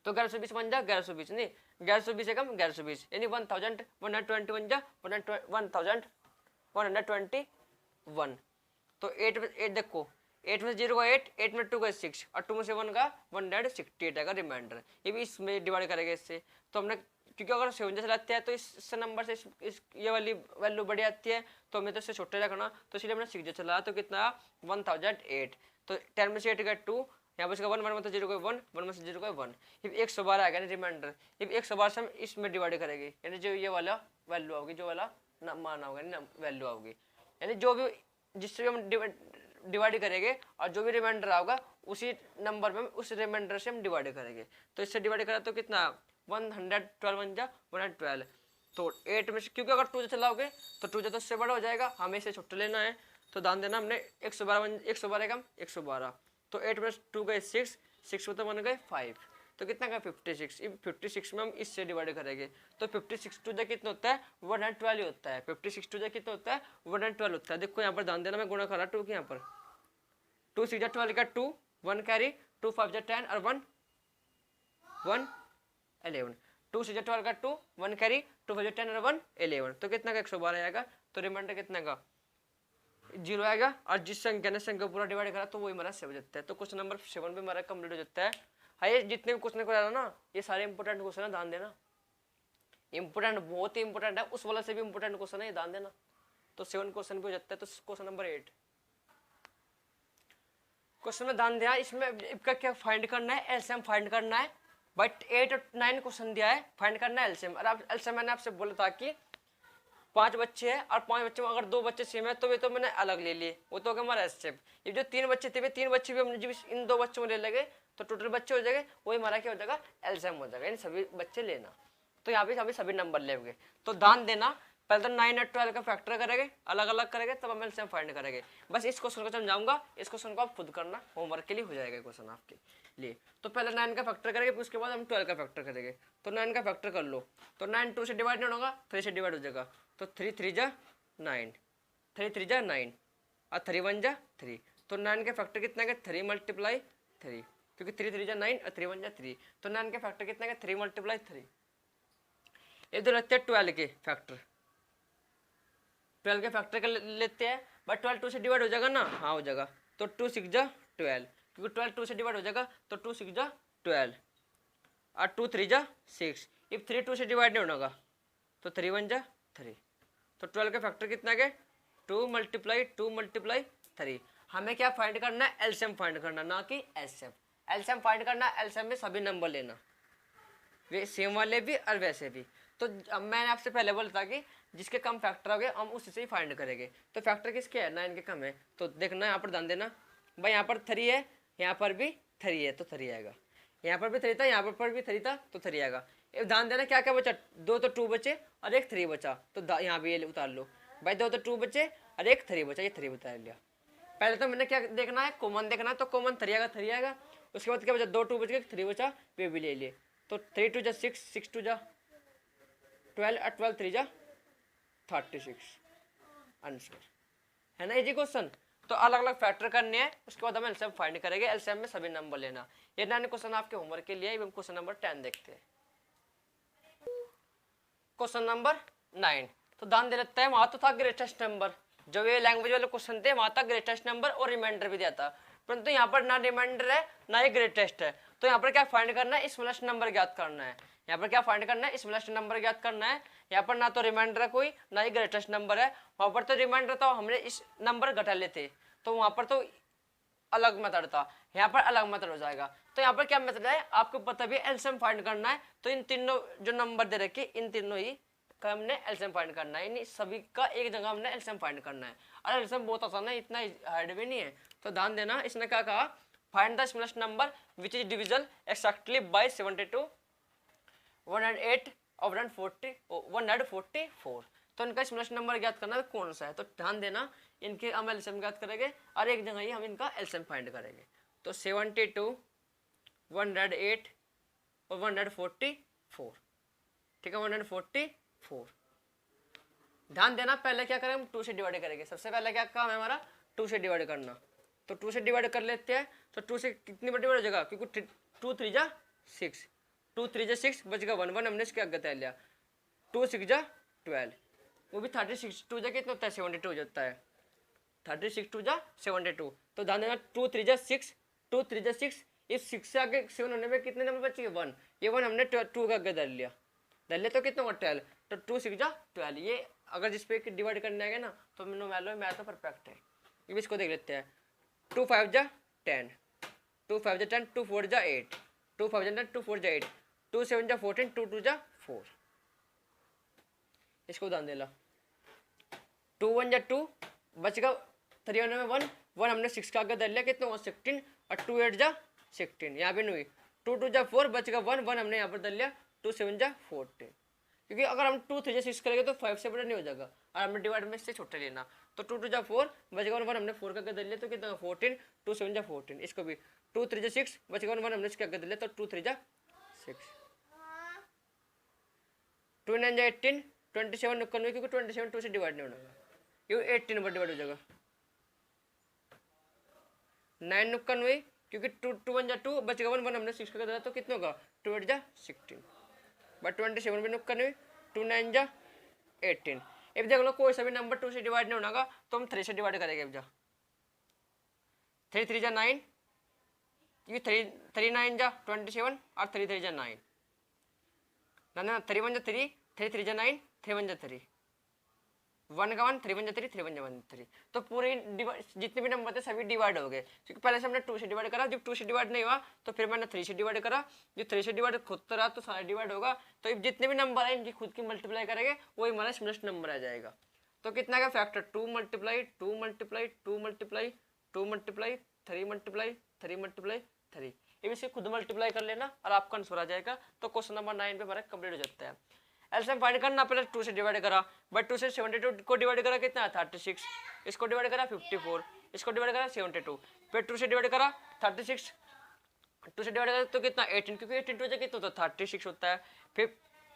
तो 1120 बन जा 1120 नहीं 1120 कम 1120 यानी 1120 बन जा 1121। तो 8 देखो 8 में 0 का 8, 8 में 2 का 6 और 2 में से 1 का 168 आएगा रिमाइंडर। ये भी इसमें डिवाइड करेंगे इससे। तो हमने क्योंकि अगर 7 जैसे लाते हैं तो इस नंबर से इस ये वाली वैल्यू बड़ी आती है, तो हमें तो इससे छोटे रखना, तो इसलिए हमने 6 जैसे चला। तो कितना 1008। तो 10 में से 8 का 2, यहाँ पर इसका 1 में तो 0 का 1, 1 में से 0 का 1, ये 112 आएगा ना रिमाइंडर। ये 112 से हम इसमें डिवाइड करेंगे, यानी जो ये वाला वैल्यू होगी, जो वाला माना होगा ना वैल्यू होगी, यानी जो भी जिससे भी हम डिवाइड करेंगे और जो भी रिमाइंडर आएगा उसी नंबर में उस रिमाइंडर से हम डिवाइड करेंगे। तो इससे डिवाइड करें तो कितना 112 बन जा 112। तो 8 में से क्योंकि अगर 2 से चलाओगे तो 2 तो उससे बड़ा हो जाएगा, हमें इसे छोटा लेना है। तो ध्यान देना हमने 112 का 112। तो 8 में 2 गए 6, 6 में तो 1 गए 5, तो कितना का 56। 56 में हम इससे डिवाइड करेंगे। तो 56 टू जा कितना होता है 112 होता है। 56 टू जा कितना होता है 112 होता है। देखो यहाँ पर ध्यान देना, मैं गुणा कर रहा 2 के यहाँ पर 2 6 12 का 2, 1 कैरी, 2 5 10 और 1 11, 2 6 12 का 2, 1 कैरी, 2 5 10 और 1 11, तो कितना का 112 आएगा। तो रिमाइंडर कितना का 0 आएगा। और जिस संख्या ने संख्या पूरा डिवाइड करा तो वही हमारा 7 हो जाता है। तो क्वेश्चन नंबर 7 भी हमारा कंप्लीट हो जाता है। हाँ, ये जितने भी क्वेश्चन करा ना ये सारे इंपोर्टेंट क्वेश्चन है, ध्यान देना। इंपोर्टेंट बहुत ही इंपोर्टेंट है, उस वाला से भी इंपोर्टेंट क्वेश्चन है, ध्यान देना। तो 7 क्वेश्चन भी हो जाता है। तो क्वेश्चन नंबर 8 क्वेश्चन में ध्यान दिया, इसमें इसका क्या फाइंड करना है, एलसीएम फाइंड करना है। बट 8 और 9 क्वेश्चन दिया है, फाइंड करना है एलसीएम। और अब एलसीएम मैंने आपसे बोला था कि 5 बच्चे हैं और 5 बच्चे में अगर 2 बच्चे सेम है तो वे तो मैंने अलग ले लिए, वो तो हमारा एलसीएम। ये जो 3 बच्चे थे वे 3 बच्चे भी हमने जब इन 2 बच्चों में ले लगे तो टोटल बच्चे हो जाएंगे, वही हमारा क्या हो जाएगा एलसीएम हो जाएगा, इन सभी बच्चे लेना। तो यहाँ पे सभी नंबर लेंगे। तो ध्यान देना, पहले तो 9 और 12 का फैक्टर करेंगे, अलग अलग करेंगे, तब हम एलसीएम फाइंड करेंगे। बस इस क्वेश्चन को समझाऊंगा, इस क्वेश्चन को आप खुद करना, होमवर्क के लिए हो जाएगा क्वेश्चन आपके लिए। तो पहले 9 का फैक्टर करेंगे, फिर उसके बाद हम 12 का फैक्टर करेंगे। तो 9 का फैक्टर कर लो, तो 9 2 से डिवाइड नहीं होगा, 3 से डिवाइड हो जाएगा। तो 3 3 जा 9, 3 3 जा 9 और 3 1 जा 3। तो 9 का फैक्टर कितना है 3 मल्टीप्लाई 3, क्योंकि 3 3 जा 9 और 3 1 जा 3। तो 9 का फैक्टर कितना है 3 मल्टीप्लाई 3। इधर रहते हैं 12 के फैक्टर, 12 के फैक्टर कर लेते हैं। बट 12 2 से डिवाइड हो जाएगा ना, हाँ हो जाएगा। तो 2 6 जा 12, क्योंकि 12 2 से डिवाइड हो जाएगा। तो 2 6 जा 12 और 2 3 जा 6। इफ 3 2 से डिवाइड नहीं होगा तो 3 1 जा 3। तो 12 का फैक्टर कितना है 2 मल्टीप्लाई 3। हमें क्या फाइंड करना है एलसीएम फाइंड करना, ना कि एलसीएम। एलसीएम फाइंड करना, एलसीएम में सभी नंबर लेना, वे सेम वाले भी और वैसे भी। तो मैंने आपसे पहले बोला था कि जिसके कम फैक्टर हो गए हम उसी से ही फाइंड करेंगे। तो फैक्टर किसके है 9 के कम है। तो देखना यहाँ पर ध्यान देना भाई, यहाँ पर 3 है, यहाँ पर भी 3 है तो 3 आएगा, यहाँ पर भी 3 था, यहाँ पर भी 3 था तो 3 आएगा। ध्यान देना क्या क्या बचा, 2 तो 2 बचे और एक 3 बचा। तो यहाँ भी ये उतार लो भाई, 2 तो 2 बचे और एक 3 बचा, ये 3 उतार लिया। पहले तो मैंने क्या देखना है कॉमन देखना है, तो कॉमन 3 आएगा 3 आएगा। उसके बाद क्या बचा 2 2 बच गए, 3 बचा, वे भी ले लिए। तो 3 2 जा 6, 6 2 जा 12 और 12 3 जा 36 आंसर है ना। Easy question. तो अलग अलग फैक्टर करने हैं, उसके बाद हम एलसीएम फाइंड करेंगे। एलसीएम में सभी नंबर लेना। ये 9 क्वेश्चन आपके होमवर्क के लिए। हम क्वेश्चन नंबर 10 देखते हैं। क्वेश्चन नंबर 9, तो ध्यान दे लेते हैं, वहां तो था ग्रेटेस्ट नंबर, जो ये लैंग्वेज वाले क्वेश्चन थे वहां था ग्रेटेस्ट नंबर और रिमाइंडर भी दिया था, परंतु यहाँ पर ना रिमाइंडर है ना ही ग्रेटेस्ट है। तो यहाँ पर क्या फाइंड करना है, स्मॉलेस्ट नंबर ज्ञात करना है। यहाँ पर क्या फाइंड करना है, स्मॉलेस्ट नंबर ज्ञात करना है। यहाँ पर ना तो रिमाइंडर है कोई, ना ही ग्रेटेस्ट नंबर है। वहां पर तो रिमाइंडर था, हमने इस नंबर घटा लेते, तो वहां पर तो अलग मेथड था, यहाँ पर अलग मेथड हो जाएगा। तो यहाँ पर क्या मेथड है आपको पता भी, एलसीएम फाइंड करना है। तो इन तीनों जो नंबर दे रखे इन तीनों ही का हमने एलसीएम फाइंड करना है, इन सभी का एक जगह हमने एलसीएम फाइंड करना है। और एलसीएम बहुत आसान है, इतना हार्ड भी नहीं है। तो ध्यान देना, इसने क्या कहा, find the smallest number which is divisible exactly by 72, 108 और 144। तो इनका स्मॉलेस्ट नंबर ज्ञात करना है कौन सा है। तो ध्यान देना, इनके हम एलसीएम ज्ञात करेंगे और एक जगह ही हम इनका एलसीएम फाइंड करेंगे। तो 72, 108 और 144, ठीक है 144। ध्यान देना, पहले क्या करें हम 2 से डिवाइड करेंगे। सबसे पहले क्या काम है हमारा 2 से डिवाइड करना। तो 2 से डिवाइड कर लेते हैं। तो 2 से कितनी बार डिवाइड हो जाएगा, क्योंकि 2 3 जा 6, 2 3 जा 6 बचेगा 1 1, हमने इसके आगे तय लिया। 2 6 जा 12, वो भी 36, 2 जा कितना होता है 72 हो जाता है। 36 टू जा 72। तो ध्यान देना 2 3 जा 6, 2 3 जा 6, इस 6 से आगे 7 होने में कितने नंबर बचे? 1। ये 1 हमने 2 का आगे डाल लिया तो कितना होगा? 12। तो 2 6 जा 12। ये अगर जिस पे डिवाइड करने आएगा ना तो नो वैल्यू मैं तो परफेक्ट है। ये इसको देख लेते हैं। 2 5 जा 10, 2 5 जा 10, 2 4 जा 8, 2 5 जा 10, 2 4 जा 8, 2 7 जा 14, 2 2 जा 4। इसको ध्यान देना। 2 1 जा 2, बचेगा 3 1 में 1, 1 हमने 6 का आगे डाल लिया कितना हुआ? 16, और 2 8 जा 16, यहाँ पे नहीं। 2 2 जा 4, बचेगा 1, 1 हमने यहाँ पर डाल लिया, 2 7 जा 14। क्योंकि अगर हम 2 3 जा 6 करेंगे तो 5 से बड़ा नहीं हो जाएगा, और हमने डिवाइड में इससे छोटा लेना। तो 2 2 जा 4, बचेगा 1 हमने 4 का आगे डाल लिया तो कितना? 14, 2 7 जा 14। इसको भी 2 3 जा 6, बचेगा 1 हमने इसके आगे डाल लिया तो 2 3 जा 6, 2 9 जा 18, 27 99, क्योंकि 27 2 से डिवाइड नहीं होगा, क्योंकि 18 नंबर डिवाइड हो जाएगा। 9 99, क्योंकि 2 1 जा 2, बचेगा 1 1 हमने 6 का डाला तो कितना होगा? 2 8 जा 16, बट 27 भी 99, 2 9 जा 18। अब देख लो कोई सा भी नंबर 2 से डिवाइड नहीं होगा तो हम 3 से डिवाइड करेंगे। अब जा 3 3 जा 9, ये 3 9 जा 27, और 3 3 जा 9, ना 3 1 जा 3, 3 3 जा 9, 3 1 जा 3, 1 का 1, 3 1 जा 3, 3 1 जा 1 3। तो पूरे जितने भी नंबर थे सभी डिवाइड हो गए, क्योंकि पहले से हमने 2 से डिवाइड करा। जब 2 से डिवाइड नहीं हुआ तो फिर मैंने 3 से डिवाइड करा। जो 3 से डिवाइड खुद तो रहा तो सारा डिवाइड होगा। तो अब जितने भी नंबर है इनकी खुद की मल्टीप्लाई करेंगे, वही हमारा स्मॉलेस्ट नंबर आ जाएगा। तो कितना का factor? 2 multiply 2 multiply 2 multiply 2 multiply 3 multiply 3 multiply 3। ये भी खुद मल्टीप्लाई कर लेना और आपका आंसर आ जाएगा। तो क्वेश्चन नंबर 9 पे हमारा कंप्लीट हो जाता है। एलसीएम फाइंड करना, पहले 2 से डिवाइड करा, बट 2 से 72 को डिवाइड करा कितना है? 36। इसको डिवाइड करा 54, इसको डिवाइड करा 72, फिर 2 से डिवाइड करा 36, 2 से डिवाइड करा तो कितना? 18, क्योंकि 18 टू कितना होता है? 36 होता है।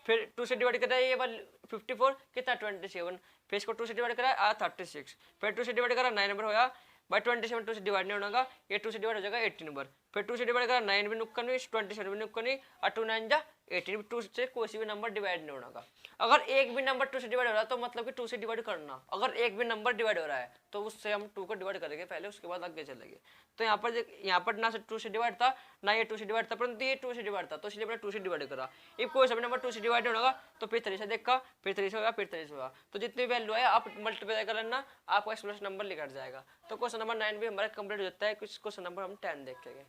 फिर 2 से डिवाइड करा ये वाला 54 कितना? 27, फिर इसको 2 से डिवाइड करा 36, फिर 2 से डिवाइड करा 9 नंबर होगा, बाई 27 2 से डिवाइड नहीं होगा, ये 2 से डिवाइड हो जाएगा 18 नंबर। फिर 2 से डिवाइड करा 9 भी नुक्कन नहीं, 27 भी नुक्कन नहीं, और 2 9 जा 18, 2 से कोई भी नंबर डिवाइड नहीं होगा। अगर एक भी नंबर 2 से डिवाइड हो रहा है तो मतलब कि 2 से डिवाइड करना। अगर एक भी नंबर डिवाइड हो रहा है तो उससे हम 2 को डिवाइड करेंगे पहले, उसके बाद आगे चलेंगे। तो यहाँ पर ना 2 से डिवाइड था ना ये 2 से डिवाइड था, परंतु ये 2 से डिवाइड था तो इसलिए मैंने 2 से डिवाइड करा। इफ कोई सा भी नंबर 2 से डिवाइड होगा तो फिर 3 से देखा, फिर 3 से होगा, फिर 3 से होगा। तो जितनी वैल्यू है आप मल्टीप्लाई कर लेना, आपका एक्सप्रेशन नंबर लिखा जाएगा। तो क्वेश्चन नंबर 9 भी हमारा कंप्लीट हो जाता है। कुछ क्वेश्चन नंबर हम 10 देखेंगे।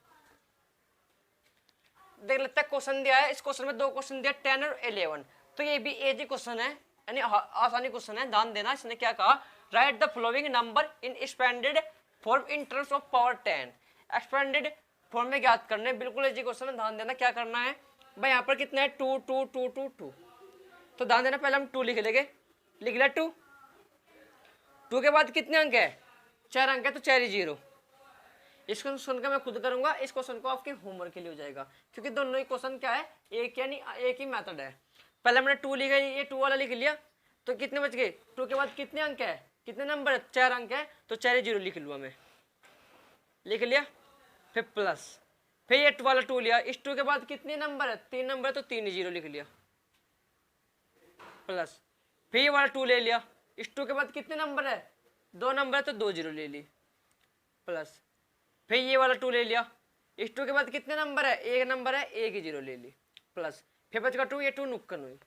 देख लेते हैं क्वेश्चन दिया है। इस क्वेश्चन में 2 क्वेश्चन दिया 10 और 11। तो ये भी इजी क्वेश्चन है, यानी आसानी क्वेश्चन है। ध्यान देना, इसने क्या कहा? Right the following number in expanded form in terms of power 10। Expanded form में ज्ञात करने, बिल्कुल इजी क्वेश्चन है। ध्यान देना क्या करना है भाई। यहाँ पर कितना है? 2 2 2 2 2। तो ध्यान देना, पहले हम 2 लिख लेंगे। लिख लिया 2। 2 के बाद कितने अंक है? 4 अंक है, तो 4 0। इस क्वेश्चन का मैं खुद करूंगा, इस क्वेश्चन को आपके होमवर्क के लिए हो जाएगा, क्योंकि दोनों ही क्वेश्चन क्या है? एक यानी एक ही मेथड है। पहले मैंने 2 लिखा, ये 2 वाला लिख लिया, तो कितने बच गए? 2 के बाद कितने अंक है? कितने नंबर है? 4 अंक है, तो 4 0 लिख लूँगा मैं। लिख लिया, फिर प्लस, फिर ये वाला 2 लिया। इस 2 के बाद कितने नंबर है? 3 नंबर है, तो 3 0 लिख लिया, प्लस, फिर ये वाला 2 ले लिया। इस 2 के बाद कितने नंबर है? 2 नंबर है, तो 2 0 ले ली, प्लस, फिर ये वाला 2 ले लिया। इस 2 के बाद कितने नंबर है? 1 नंबर है, 1 0 ले ली, प्लस, फिर बचका 2, ये 2 नुक्कन हुई,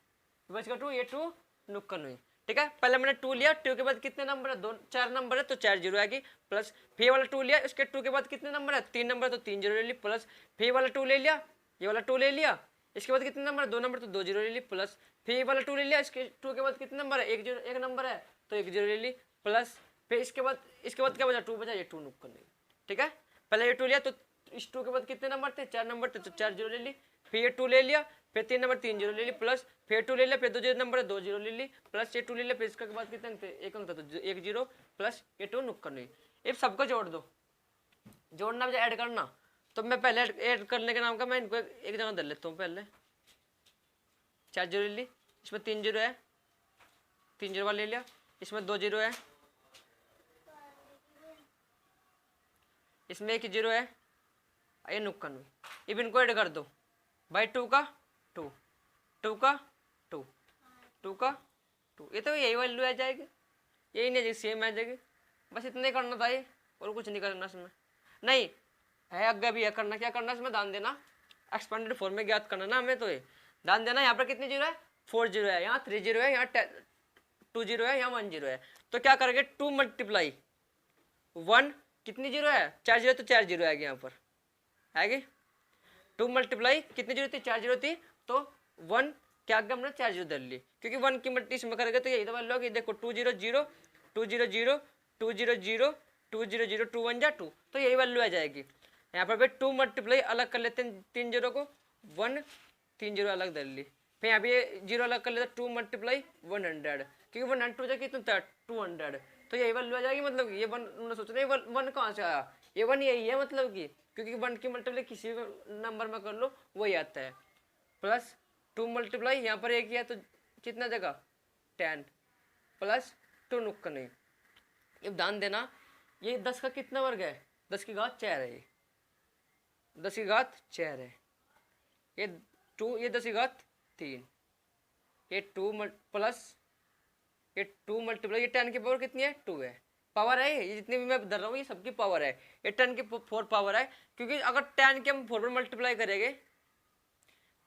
बचका 2, ये 2 नुक्कन हुई। ठीक है, पहले मैंने 2 लिया, 2 के बाद कितने नंबर है? 4 नंबर है, तो 4 0 आएगी, प्लस, फिर वाला 2 लिया, इसके 2 के बाद कितने नंबर है? 3 नंबर है, तो 3 0 ले ली, प्लस, फिर वाला 2 ले लिया, ये वाला 2 ले लिया, इसके बाद कितने नंबर है? 2 नंबर, तो 2 0 ले ली, प्लस, फिर वाला 2 ले लिया, इसके 2 के बाद कितने नंबर है? 1 नंबर है, तो 1 0 ले ली, प्लस, फिर इसके बाद क्या बचा? 2 बचा, ये 2 नुक्कन नहीं। ठीक है, पहले ये 2 लिया, तो इस 2 के बाद कितने नंबर थे? 4 नंबर थे, तो 4 0 ले ली, फिर ये 2 ले लिया, फिर 3 नंबर 3 0 ले ली, प्लस, फिर 2 ले लिया, फिर 2 नंबर है, 2 0 ले ली, प्लस, ये 2 ले लिया, फिर इसके बाद कितने अंक थे? 1 अंक था, तो 1 0, प्लस, ये 2 नुक्कन नहीं। इफ सबको जोड़ दो, जोड़ना मुझे ऐड करना, तो मैं पहले ऐड करने के नाम का मैं इनको एक जगह धर लेता हूँ। पहले 4 0 ले ली, इसमें 3 0 है, 3 0 वाला ले लिया, इसमें 2 0 है, इसमें 1 0 है, ये नुक्कन हुई। अब इनको ऐड कर दो भाई, 2 का 2, 2 का 2, 2 का 2, ये तो यही वैल्यू आ जाएगी, यही नहीं सेम आ जाएगी। बस इतना ही करना था ये, और कुछ नहीं करना इसमें। नहीं है आगे भी है करना, क्या करना इसमें, ध्यान देना एक्सपेंडेड फॉर्म में ज्ञात करना ना हमें। तो ये ध्यान देना, यहाँ पर कितनी जीरो है, 4 जीरो है, यहाँ 3 जीरो है, यहाँ 2 जीरो है, यहाँ 1 जीरो है। तो क्या करेंगे, 2 मल्टीप्लाई 1, कितनी जीरो है, 4 जीरो, तो 4 जीरो आएगी यहाँ पर, आएगी। 2 मल्टीप्लाई कितनी जीरो थी, 4 जीरो थी, तो 1 क्या आगे हमने 4 जीरो धर ली, क्योंकि 1 की मल्टी इसमें करेंगे तो यही तो मान लो कि देखो 2 0 0 2 0 0 2 0 0 2 0 0 2 1 जा 2, तो यही वैल्यू आ जाएगी। यहाँ पर 2 मल्टीप्लाई अलग कर लेते हैं 3 जीरो को, 1 3 जीरो अलग धर ली, फिर यहाँ पे जीरो अलग कर लेते 2 मल्टीप्लाई 100, क्योंकि 100 जा कितना था 200, तो यही वैल्यू आ जाएगी। मतलब ये 1 उन्होंने सोच रहे 1 कहाँ से आया, ये 1 यही है, मतलब कि क्योंकि 1 की मल्टीप्लाई किसी भी नंबर में कर लो वही आता है। प्लस 2 मल्टीप्लाई यहाँ पर एक ही है तो कितना जगह 10, प्लस 2 नुक्का नहीं। अब ध्यान देना ये 10 का कितना वर्ग है, 10 की घात 4 है, 10 की घात 4 है, ये 2, ये 10 की घात 3, ये 2 प्लस ये 2 मल्टीप्लाई ये 10 की पावर कितनी है 2 है, पावर है ये जितनी भी मैं धर रहा हूँ ये सबकी पावर है, ये 10 की 4 पावर है, क्योंकि अगर 10 के हम 4 पर मल्टीप्लाई करेंगे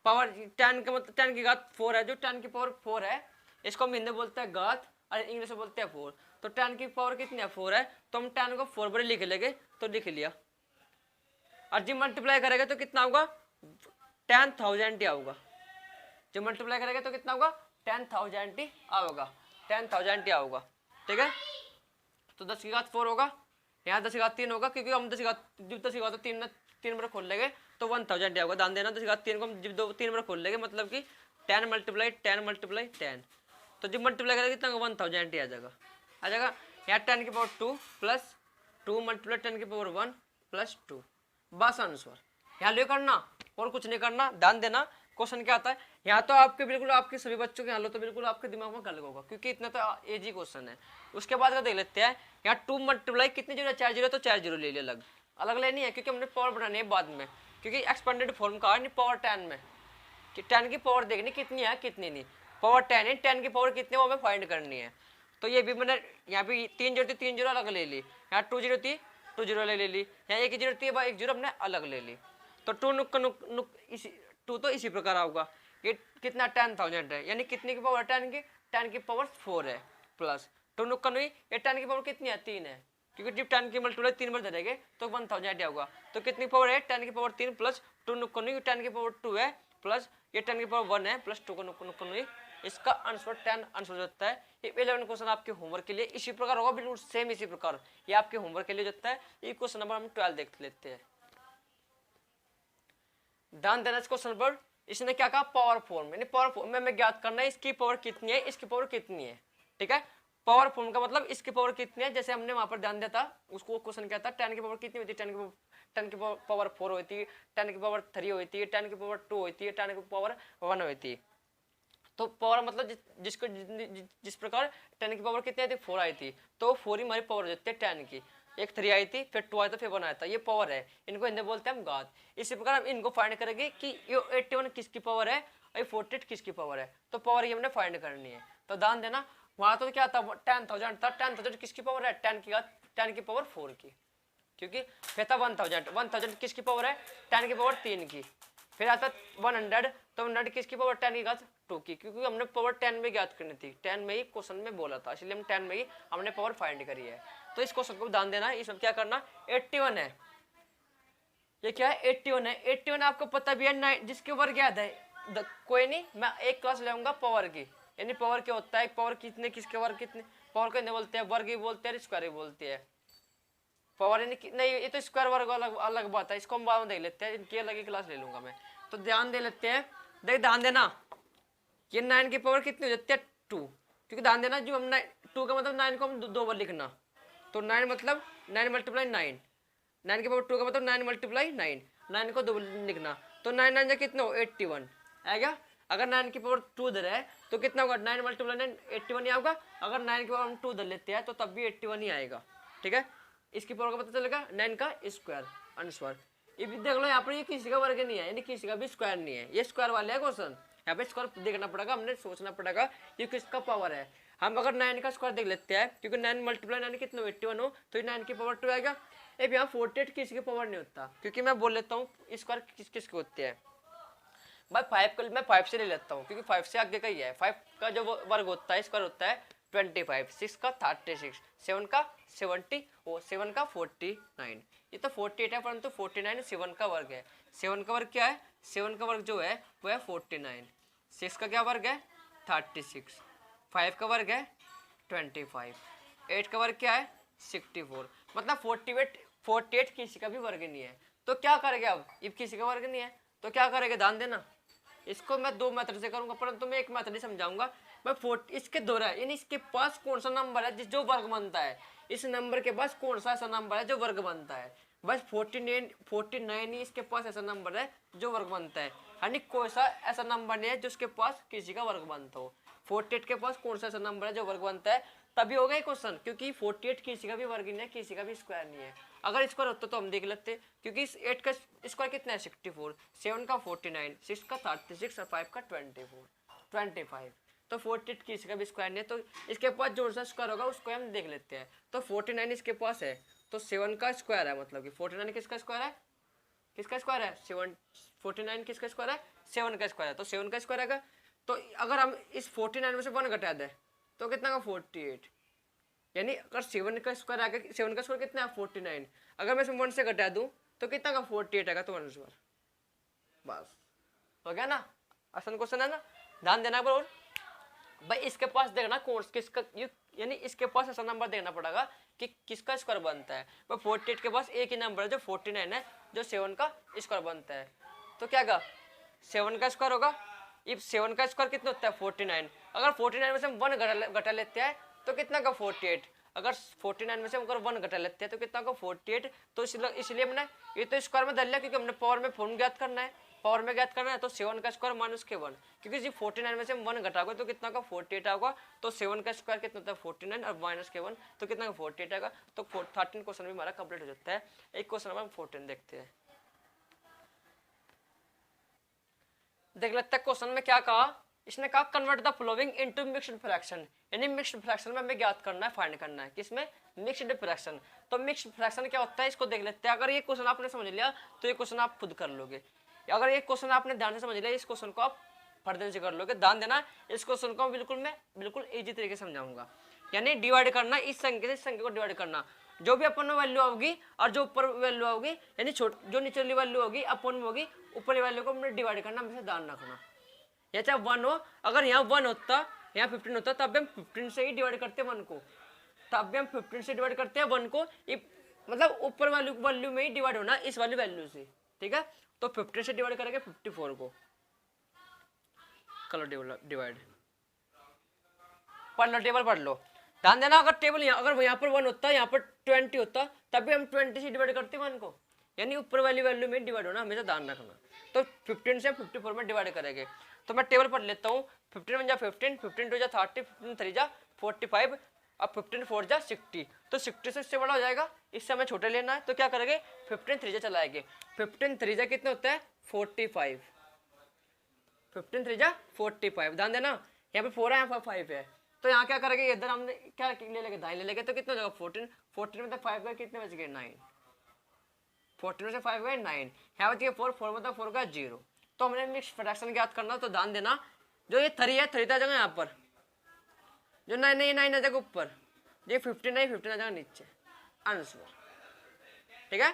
पावर 10 का मतलब 10 की घात 4 है, जो 10 की पावर 4 है इसको हम हिंदी बोलते हैं घात और इंग्लिश में बोलते हैं 4, तो 10 की पावर कितनी है 4 है, तो हम 10 को 4 पर लिख लेंगे तो लिख लिया, और जब मल्टीप्लाई करेंगे तो कितना होगा 10,000 ही आऊगा, जब मल्टीप्लाई करेंगे तो कितना होगा 10,000 ही आएगा, 10,000 ही आऊगा, ठीक है। तो 10 की घात 4 होगा, यहाँ 10 की घात 3 होगा, क्योंकि हम 10 की घात जब 10 की घात 3 बार खोल लेंगे तो 1,000 ही आएगा। ध्यान देना 10 की घात 3 को हम जब 3 बार खोल लेंगे मतलब कि 10 मल्टीप्लाई 10 मल्टीप्लाई 10, तो जब मल्टीप्लाई करेंगे कितना 1,000 ही आ जाएगा, आ जाएगा। यहाँ 10 की पावर 2 प्लस 2 मल्टीप्लाई 10 की पावर 1 प्लस 2, बस आंसर। यहाँ ले करना और कुछ नहीं करना। ध्यान देना क्वेश्चन क्या आता है, यहाँ तो आपके बिल्कुल आपके सभी बच्चों के हाल तो बिल्कुल आपके दिमाग में गलत होगा, क्योंकि इतना तो एजी क्वेश्चन है। उसके बाद का देख लेते हैं, यहाँ 2 मल्टीप्लाई कितनी जीरो 4 जीरो, तो 4 जीरो ले लिया, अलग अलग लेनी है क्योंकि हमने पावर बनानी है बाद में, क्योंकि एक्सपेंडेड फॉर्म का है पावर 10 में कि 10 की पावर देखनी कितनी है कितनी नहीं, पावर 10 है, 10 की पावर कितनी है वो हमें फाइंड करनी है। तो ये भी मैंने यहाँ पे 3 जीरो थी 3 जीरो अलग ले ली, यहाँ 2 जीरो थी 2 जीरो ले ली, यहाँ 1 जीरो थी 1 जीरो हमने अलग ले ली, तो 2 नुक इसी 2 तो इसी प्रकार आऊगा। ये कितना 10,000 है, यानी कितने की पावर 10 की पावर 4 है, प्लस 2 नुक्का नहीं, ये 10 की पावर कितनी है 3 है, क्योंकि जब 10 की मल्टीप्लाई 3 बार धरेंगे तो 1,000 होगा। तो कितनी पावर है 10 की पावर 3 प्लस 2 नुक्का नहीं 10 की पावर 2 है, प्लस ये 10 की पावर 1 है प्लस 2 का नुक्का नहीं, इसका आंसर 10 आंसर होता है। ये 11 क्वेश्चन आपके होमवर्क के लिए इसी प्रकार होगा, बिल्कुल सेम इसी प्रकार ये आपके होमवर्क के लिए होता है। ये क्वेश्चन नंबर हम 12 देख लेते हैं। ध्यान देना इस क्वेश्चन पर, इसने क्या कहा पावर फॉर्म, यानी पावर फॉर्म में हमें ज्ञात करना है इसकी पावर कितनी है इसकी पावर कितनी है, ठीक है। पावर फॉर्म का मतलब इसकी पावर कितनी है, जैसे हमने वहां पर ध्यान दिया था उसको क्वेश्चन क्या था 10 की पावर कितनी होती है, 10 की पावर 4 होती है, 10 की पावर 3 होती है, 10 की पावर 2 होती है, 10 की पावर 1 होती है। तो पावर मतलब जिसको जिस प्रकार 10 की पावर कितनी आई थी 4 आई थी, तो 4 ही हमारी पावर हो जाती है 10 की, एक 3 आई थी फिर 2 आया था फिर 1 आया था, ये पावर है, इनको हिंदी बोलते हैं हम घात। इसी प्रकार हम इनको फाइंड करेंगे कि ये 81 किसकी पावर है और 48 किसकी पावर है, तो पावर ये हमने फाइंड करनी है। तो ध्यान देना वहां तो क्या था 10,000 था, 10,000 किसकी पावर है 10 की घात 10 की पावर 4 की, क्योंकि फिर था 1,000 किसकी पावर है 10 की पावर 3 की, फिर आता 100 तो 100 किसकी पावर 10 की घात 2 की, क्योंकि हमने पावर 10 में ज्ञात करनी थी, 10 में ही क्वेश्चन में बोला था, इसलिए हम 10 में ही हमने पावर फाइंड करी है। तो इस क्वेश्चन को ध्यान देना है, इसमें क्या करना 81 है, ये क्या है 81 है, 81 आपको पता भी है जिसके वर्ग याद है कोई नहीं, मैं एक क्लास लेऊंगा पावर की, यानी पावर क्या होता है पावर कितने किसके वर्ग कितने, पावर को बोलते हैं वर्ग ही बोलते हैं स्क्वायर ही बोलते हैं, पावर यानी नहीं ये तो स्क्वायर वर्ग अलग अलग बात है, इसको हम बाद में देख लेते हैं, इनकी अलग ही क्लास ले लूंगा मैं। तो ध्यान दे लेते हैं, देख ध्यान देना ये 9 की पावर कितनी हो जाती है 2, क्योंकि ध्यान देना जो हम 2 का मतलब 9 को हम 2 बार लिखना, तो 9 मतलब 9 मल्टीप्लाई 9, 9 की पावर 2 का मतलब 9 मल्टीप्लाई 9, 9 को 2 लिखना, तो 9 9 कितना हो 81 आएगा। अगर 9 की पावर 2 धर है तो कितना होगा 9 मल्टीप्लाई 9 81 ही आएगा, अगर 9 की पावर हम 2 धर लेते हैं तो तब भी 81 ही आएगा, ठीक है। इसकी पावर का पता चलेगा 9 का स्क्वायर आंसर। ये भी देख लो यहाँ पर ये किसी का वर्ग नहीं है, यानी किसी का भी स्क्वायर नहीं है, ये स्क्वायर वाले है क्वेश्चन, यहाँ पे स्क्वायर देखना पड़ेगा, हमने सोचना पड़ेगा ये किसका पावर है। हम अगर 9 का स्क्वायर देख लेते हैं, क्योंकि 9 मल्टीप्लाई 9 कितना 81 हो, तो 9 की पावर 2 आएगा। अब यहाँ 48 किसी की पावर नहीं होता, क्योंकि मैं बोल लेता हूँ स्क्वायर किस किस के होते हैं भाई। 5 को मैं 5 से ले लेता हूँ, क्योंकि 5 से आगे का ही है। 5 का जो वर्ग होता है स्क्वायर होता है 25, 6 का 36, 7 का 70 और 7 का 49। ये तो 48 है, परंतु 49 7 का वर्ग है। 7 का वर्ग क्या है? 7 का वर्ग जो है वो है 49। 6 का क्या वर्ग है? 36। 5 का वर्ग है 25। 8 का वर्ग क्या है? 64। मतलब 48 किसी का भी वर्ग नहीं है। तो क्या करेंगे अब किसी का वर्ग नहीं है तो क्या करेंगे? ध्यान देना, इसको मैं 2 मेथड से करूंगा, परंतु मैं एक मेथड ही समझाऊंगा। मैं इसके दोहरा यानी इसके पास कौन सा नंबर है जो वर्ग बनता है, इस नंबर के पास कौन सा ऐसा नंबर है जो वर्ग बनता है। बस 49 ही इसके पास ऐसा नंबर है जो वर्ग बनता है, यानी कोई सा ऐसा नंबर नहीं है जिसके पास किसी का वर्ग बनता हो। 48 के पास कौन सा ऐसा नंबर है जो वर्ग बनता है, तभी हो गया क्वेश्चन, क्योंकि 48 किसी का भी वर्ग नहीं है, किसी का भी स्क्वायर नहीं है। अगर स्क्वायर होता तो हम देख लेते, क्योंकि इस 8 का स्क्वायर कितना है? 64, 7 का 49, 6 का 36 और 5 का 25। तो 48 किसी का भी स्क्वायर नहीं है, तो इसके पास जो सा स्क्वायर होगा उसको हम देख लेते हैं। तो 49 इसके पास है, तो 7 का स्क्वायर है, मतलब कि 49 किसका स्क्वायर है? किसका स्क्वायर है? 49 किसका स्क्वायर है? 7 का स्क्वायर है, तो 7 का स्क्वायर आएगा। तो अगर हम इस 49 में से 1 घटा दें तो कितना का? 48। यानी अगर 7 का स्क्वायर आएगा, 7 का स्क्वायर कितना है? 49। अगर मैं इसमें 1 से घटा दूं तो कितना का? 48 आएगा, तो 1 स्क्वायर। बस हो गया ना, आसान क्वेश्चन है ना। ध्यान देना बराबर भाई। इसके पास देखना कौन किसका, यानी इसके पास ऐसा नंबर देखना पड़ेगा कि किसका स्क्वायर बनता है। भाई 48 के पास एक ही नंबर है जो 49 है, जो 7 का स्क्वायर बनता है। तो क्या का 7 का स्क्वायर होगा। इफ 7 का स्क्वायर कितना होता है? 49। अगर 49 में से हम 1 घटा लेते हैं तो कितना का? 48। अगर 49 में से अगर 1 घटा लेते हैं तो कितना का? 48। तो इसलिए हमने ये तो स्क्वायर में डाल लिया, क्योंकि हमने पावर में फॉर्म ज्ञात करना है, पावर में ज्ञात करना है। तो 7 का स्क्वायर माइनस के 1, क्योंकि जी 49 में से हम 1 घटाओगे तो कितना का? 48 आएगा। तो 7 का स्क्वायर कितना होता है? 49 और माइनस के 1, तो कितना का? 48 आएगा। तो 13 क्वेश्चन भी हमारा कंप्लीट हो जाता है। एक क्वेश्चन हम 14 देखते हैं। देख लेते हैं क्वेश्चन में क्या कहा। इसने कहा convert the flowing into mixed fraction, यानी मिक्स्ड फ्रैक्शन में हमें ज्ञात करना है, फाइंड करना है। किसमें? Mixed fraction. तो मिक्स्ड फ्रैक्शन क्या होता है इसको देख लेते हैं। अगर ये क्वेश्चन आपने समझ लिया तो ये क्वेश्चन आप खुद कर लोगे। अगर ये क्वेश्चन आपने ध्यान से समझ लिया, इस क्वेश्चन को आप फर्दर से कर लोगे। ध्यान देना, इस क्वेश्चन को मैं बिल्कुल इजी तरीके से समझाऊंगा। यानी डिवाइड करना, इस संख्या से इस संख्या को डिवाइड करना। जो भी अपन में वैल्यू होगी और जो ऊपर वैल्यू होगी, यानी जो नीचे वाली वैल्यू होगी अपन में होगी, ऊपर वैल्यू को हमने डिवाइड करना, हमेशा ध्यान रखना। या चाहे 1 हो, अगर यहाँ 1 होता, यहाँ 15 होता, तब भी हम 15 से ही डिवाइड करते हैं 1 को। तब भी हम 15 से डिवाइड करते हैं 1 को, मतलब ऊपर वैल्यू में ही डिवाइड होना इस वाली वैल्यू से। ठीक है, तो 15 से डिवाइड करेंगे 54 को। कलो डिवाइड पढ़ लो, टेबल पढ़ लो। ध्यान देना, अगर टेबल अगर यहाँ पर 1 होता, यहाँ पर 20 होता, तब भी हम 20 से डिवाइड करते 1 को, यानी ऊपर वाली वैल्यू में डिवाइड होना, हमेशा ध्यान रखना। तो 15 से 54 में डिवाइड करेंगे। तो मैं टेबल पढ़ लेता हूँ। 15 1 जा 15, 15 2 जा 30, 15 3 जा 45, अब 15 4 जा 60। तो 60 से इससे बड़ा हो जाएगा, इससे हमें छोटे लेना है। तो क्या करेंगे? 15 3 जा चलाएंगे। 15 3 जा कितना होता है? 45। 15 3 जा 45। ध्यान देना, यहाँ पे 4 है, यहाँ पर 5 है। तो यहाँ क्या करेंगे? इधर हमने क्या ले लेंगे? दाएं ले लेंगे। तो कितना हो जाएगा? 14। 14 में तो 5 गए, कितने बच गए? 9। 14 में से 5 गए 9, यहाँ बच गए 4, 4 में तो 4 का 0। तो हमने मिक्स फ्रैक्शन ज्ञात करना। तो ध्यान देना, जो ये 3 है, 3 आ जाएगा यहाँ पर, जो 9 आ जाएगा ऊपर, ये 15 आ जाएगा नीचे, आंसर। ठीक है,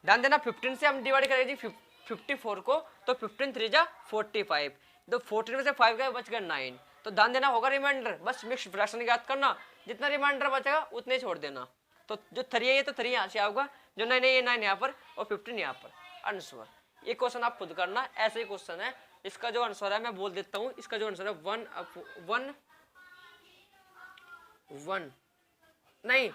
ध्यान देना, 15 से हम डिवाइड करेंगे जी 54 को, तो 15 3 जा 45, तो 14 में से 5 गए, बच गया 9। तो ध्यान देना, होगा रिमाइंडर, बस मिक्स फ्रैक्शन याद करना, जितना रिमाइंडर बचेगा उतने छोड़ देना। तो जो 3 है ये तो 3 यहाँ से आऊगा, जो 9 है ये 9 यहाँ पर और 15 यहाँ पर, आंसर। ये क्वेश्चन आप खुद करना, ऐसे ही क्वेश्चन है। इसका जो आंसर है मैं बोल देता हूँ, इसका जो आंसर है 1 नहीं,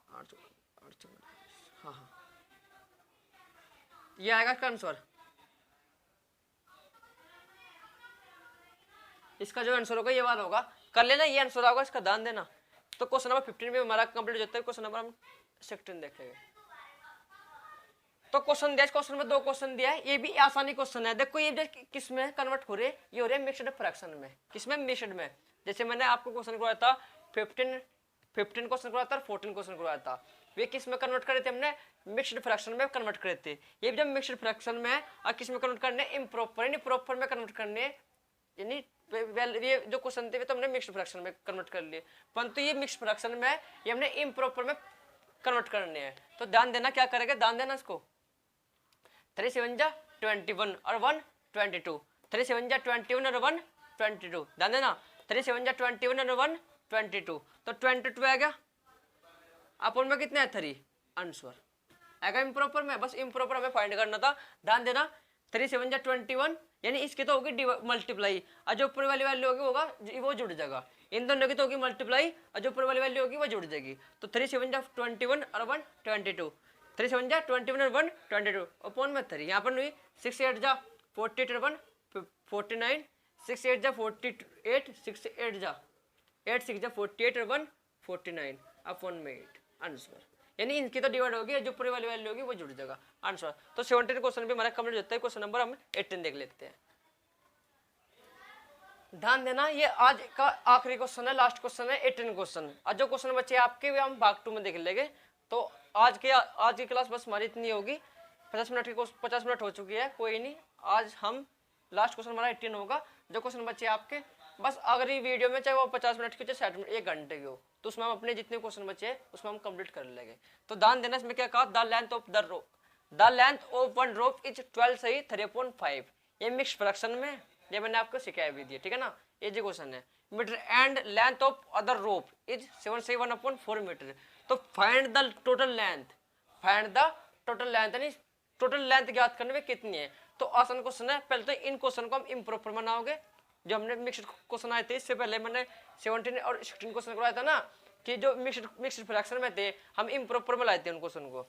हाँ हाँ, ये आएगा इसका आंसर। इसका जो आंसर होगा ये वाला होगा, कर लेना, ये आंसर होगा, इसका ध्यान देना। तो क्वेश्चन नंबर 15 में हमारा कंप्लीट हो जाता है। क्वेश्चन नंबर हम 16 देखेंगे। तो क्वेश्चन दिया, इस क्वेश्चन में 2 क्वेश्चन दिया है, ये भी आसानी क्वेश्चन है। देखो ये किस में कन्वर्ट हो रहे हैं, ये हो रहे हैं मिक्स्ड फ्रैक्शन में। किसमें? मिक्स्ड में। जैसे मैंने आपको क्वेश्चन करवाया था 15 क्वेश्चन करवाया था, 14 क्वेश्चन करवाया था, वे किस में कन्वर्ट करे थे? हमने मिक्स्ड फ्रैक्शन में कन्वर्ट करे थे। ये भी जब मिक्स्ड फ्रैक्शन में है और किस में कन्वर्ट करने? इम्प्रॉपर, यानी प्रॉपर में कन्वर्ट करने, यानी ये जो क्वेश्चन थे तो हमने मिक्स्ड फ्रैक्शन में कन्वर्ट कर लिए, परंतु ये मिक्स्ड फ्रैक्शन में ये हमने इम्प्रॉपर में कन्वर्ट करने हैं। तो ध्यान देना, क्या करेंगे? ध्यान देना इसको। 3 7 जा 21 और 1 22, 3 7 जा 21 और 1 22, ध्यान देना। 3 7 जा 21 और 1 22, तो 22 आ गया। अपन में कितने है? 3 आंसर आएगा इम्प्रॉपर में। बस इम्प्रॉपर हमें फाइंड करना था। ध्यान देना, 3 7 जा 21, यानी इसकी तो होगी मल्टीप्लाई, और जो ऊपर वाली वैल्यू होगा वो जुड़ जाएगा। इन दोनों की तो होगी मल्टीप्लाई, और जो ऊपर वाली वैल्यू होगी वो जुड़ जाएगी। तो 3 7 जा 21 और 1 22, 3 7 जा 21 और 1 22 अपॉन में 3। यहाँ पर हुई 6 8 जा 48 और 1 49, 6 8 जा 48, 6 8 जा 8 6 जा 48 और 1 49 अपॉन में 8 आंसर। यानी इनकी तो डिवाइड होगी, जो पूरी वाली वैल्यू होगी वो जुड़ जाएगा आंसर। तो 17 क्वेश्चन भी हमारा कंप्लीट होता है। क्वेश्चन नंबर हम 18 देख लेते हैं। ध्यान देना, ये आज का आखिरी क्वेश्चन है, लास्ट क्वेश्चन है 18 क्वेश्चन। और जो क्वेश्चन बचे आपके वे हम भाग 2 में देख लेंगे। तो आज की क्लास बस हमारी इतनी होगी। 50 मिनट हो चुकी है, कोई नहीं। आज हम लास्ट क्वेश्चन हमारा 18 होगा। जो क्वेश्चन बचे आपके बस अगली वीडियो में, चाहे वो 50 मिनट की हो चाहे 60 मिनट, 1 घंटे की हो, तो उसमें हम अपने जितने क्वेश्चन बचे हैं उसमें हम कंप्लीट कर लेंगे। तो ध्यान देना, इसमें क्या कहा? The length of one rope is 12 सही 3/5। ये मिक्स फ्रैक्शन में, ये मैंने आपको सिखाया भी दिया, ठीक है ना। ये जो क्वेश्चन है metre and length of other rope is 7 सही 1/4 मीटर। तो फाइंड द टोटल लेंथ, यानी टोटल लेंथ ज्ञात करने में कितनी है। तो आसान क्वेश्चन है। पहले तो इन क्वेश्चन को हम इम्प्रॉपर बनाओगे। जो हमने मिक्स्ड क्वेश्चन आए थे, इससे पहले मैंने 17 और 16 क्वेश्चन करवाया था ना, कि जो मिक्स्ड फ्रैक्शन में थे हम इम्प्रॉपर में लाए थे उन क्वेश्चन को।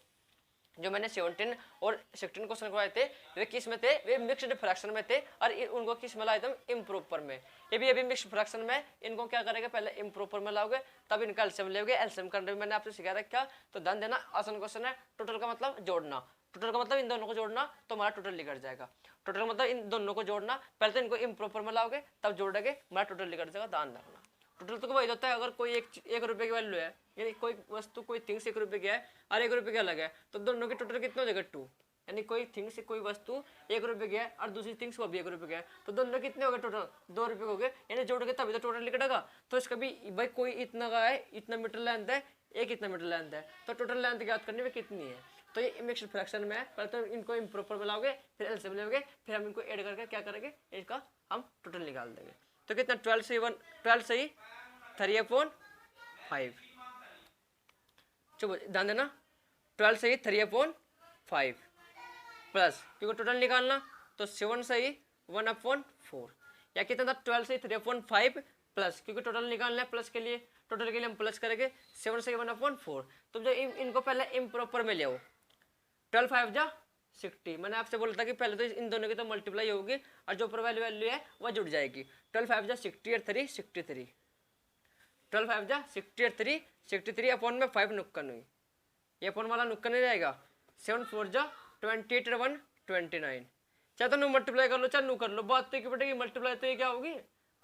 जो मैंने 17 और 16 क्वेश्चन करवाए थे वे किस में थे? वे मिक्स्ड फ्रैक्शन में थे, और उनको किस में लाए थे? इम्प्रॉपर में। ये भी अभी मिक्स्ड फ्रैक्शन में, इनको क्या करेंगे? पहले इम्प्रॉपर में लाओगे, तब इनका एलसीएम लेोगे। एलसीएम करने में मैंने आपसे सिखा रखा। तो ध्यान देना, आसान क्वेश्चन है। टोटल का मतलब जोड़ना, टोटल का मतलब इन दोनों को जोड़ना, तो हमारा टोटल निकल जाएगा। टोटल मतलब इन दोनों को जोड़ना, पहले तो इनको इम्प्रॉपर में लाओगे तब जोड़ोगे, हमारा टोटल निकल जाएगा। ध्यान रखना, टोटल तो वही होता है। अगर कोई एक रुपए की वैल्यू है, यानी कोई वस्तु कोई थिंग्स 1 रुपए की है और 1 रुपए की अलग है, तो दोनों की टोटल कितना हो जाएगा? 2। यानी कोई थिंग्स, कोई वस्तु 1 रुपए की है और दूसरी थिंग्स वो भी 1 रुपए की है, तो दोनों कितने हो गए? टोटल 2 रुपए हो गए। यानी जोड़ के तभी तो टोटल निकलेगा। तो इसका भी भाई कोई इतना का है, इतना मीटर लेंथ है, एक इतना मीटर लेंथ है, तो टोटल लेंथ ज्ञात करने में कितनी है। तो ये मिक्स्ड फ्रैक्शन में है। पहले तो इनको इम्प्रॉपर में लाओगे, फिर एलसीएम लेोगे, फिर हम इनको ऐड करके क्या करेंगे? इसका हम टोटल निकाल देंगे। तो कितना? 12 सही 3/5। चलो ध्यान देना, 12 सही 3/5 प्लस, क्योंकि टोटल निकालना, तो 7 सही 1/4। या कितना था? 12 सही 3/5 प्लस, क्योंकि टोटल निकालना है प्लस के लिए, टोटल के लिए हम प्लस करेंगे। 7 सही 1/4। तो जो इनको पहले इम्प्रॉपर में ले आओ, 12 5 जा 60। मैंने आपसे बोला था कि पहले तो इन दोनों की तो मल्टीप्लाई होगी, और जो ऊपर वाली वैल्यू है वह जुड़ जाएगी। 12 5 जा 60 और 3 63, 12 5 जा 60 और 3 63 अपॉन में 5 नुक्कन हुई, ये अपॉन वाला नुक्कन नहीं रहेगा। 7 4 जा 28 और 1 29। चाहे तो नु मल्टीप्लाई कर लो चाहे नु कर लो, बात तो एक पड़ेगी। मल्टीप्लाई तो ये क्या होगी?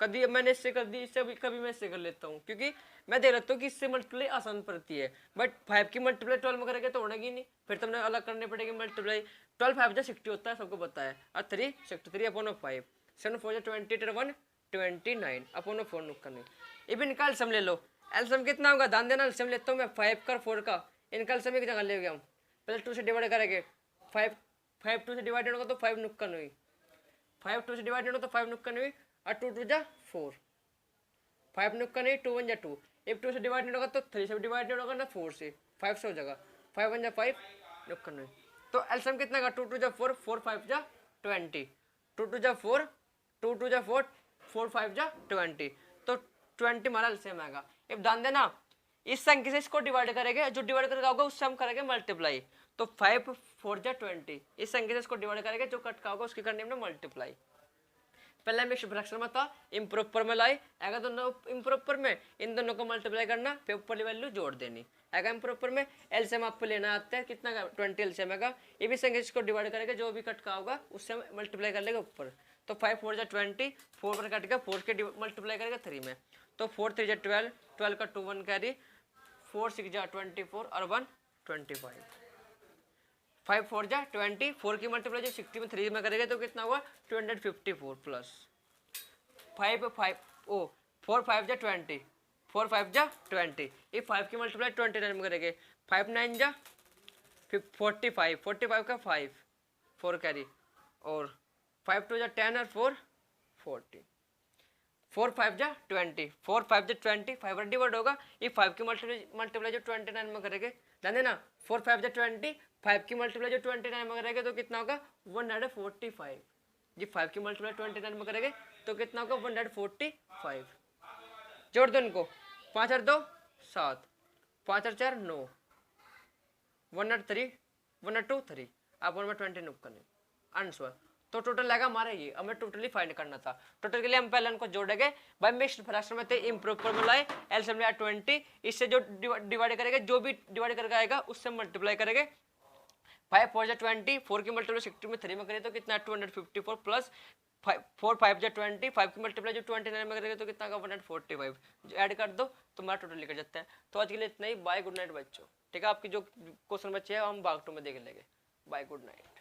कभी मैंने इससे कर दी, इससे कभी मैं इससे कर लेता हूँ, क्योंकि मैं देख लेता हूँ कि इससे मल्टीप्लाई आसान पड़ती है। बट 5 की मल्टीप्लाई 12 में करेंगे तो होगी नहीं, फिर तुमने अलग करने पड़ेगी मल्टीप्लाई। 12 5 जा 60 होता है, सबको पता है, और 3 63 अपॉन 5। 7 4 जा 28 और 1 29 अपॉन 4 नुक्कन हुई। ये भी इनका एलसीएम ले लो। एलसीएम कितना होगा? ध्यान देना, एलसीएम लेता हूँ मैं 5 का 4 का। इनका एलसीएम एक जगह ले गया हम, पहले 2 से डिवाइड करेंगे। 5 2 से डिवाइडेड होगा तो 5 नुक्कन हुई, 5 2 से डिवाइडेड होगा तो 5 नुक्कन हुई, और 2 2 जा 4, 5 नुक्कन हुई, 2 1 जा 2। एक 2 से डिवाइडेड होगा तो 3 से डिवाइडेड होगा ना, 4 से, 5 से हो जाएगा, 5 1 जा 5 नुक्कन हुई। तो एलसीएम कितना का? 2 2 जा 4, 4 5 जा 20, 2 2 जा 4, 2 2 जा 4, 4 5 जा 20। तो 20 हमारा एलसीएम आएगा। अब ध्यान देना, इस संख्या से इसको डिवाइड करेंगे, जो डिवाइड करके होगा उससे हम करेंगे मल्टीप्लाई। तो 5 4 जा 20, इस संख्या से इसको डिवाइड करेंगे, जो कट का होगा उसकी करनी हमने मल्टीप्लाई। पहले मिक्स्ड फ्रैक्शन में था, इम्प्रॉपर में लाई, अगर दोनों इम्प्रॉपर में इन दोनों को मल्टीप्लाई करना, फिर ऊपर की वैल्यू जोड़ देनी। अगर इम्प्रॉपर में एलसीएम आपको लेना आता है कितना का 20 एलसीएम है, ये भी संख्या इसको डिवाइड करेगा, जो भी कट का होगा उससे मल्टीप्लाई कर लेगा ऊपर। तो 5 4 जा 20, 4 पर कट गया, 4 के मल्टीप्लाई करेगा 3 में, तो 4 3 जा 12, 12 का 2 1 कैरी, 4 6 जा 24 और 1 25, 5 4 जा 20, 4 की मल्टीप्लाई जो 60 में 3 में करेगा तो कितना हुआ 254 प्लस 5 5 ओ 4 5 जा 20, 4 5 जा 20, ये 5 की मल्टीप्लाई 29 में करेंगे, 5 9 जा 45, 45 का 5 4 कैरी, और 5 2 जा 10 और 4 40, 4 5 जा 20, 4 5 जा 20, 5 डिवाइड होगा, ये 5 की मल्टीप्लाई जो 29 में करेंगे, ध्यान देना 4 5 जा 20, 5 की मल्टीप्लाई जो 29 में करेंगे तो कितना होगा 145, जी 5 की मल्टीप्लाई 29 में करेंगे तो कितना होगा 145, जोड़ दो इनको, 5 और 2 7, 5 और 4 9, 1 और 3 1 और 2 3, आप 1 में 20 नुक करने आंसर। तो टोटल लगा हमारा ये, हमें टोटली फाइंड करना था। टोटल के लिए हम पहले इनको जोड़ेंगे, बाय मिक्स्ड फ्रैक्शन में थे इम्प्रॉपर में लाए, एलसीएम लिया 20, इससे जो डिवाइड करेंगे, जो भी डिवाइड करके आएगा उससे मल्टीप्लाई करेंगे। 5 4 जा 20, 4 की मल्टीप्लाई 60 में 3 में करें तो कितना 254 प्लस 4 5 जा 20, 5 की मल्टीप्लाई जो 29 में करेंगे तो कितना का 145, ऐड कर दो तो हमारा टोटल निकल जाता है। तो आज के लिए इतना ही, बाय गुड नाइट बच्चों। ठीक है, आपकी जो क्वेश्चन बच्चे हैं हम भाग 2 में देख लेंगे। Bye good night.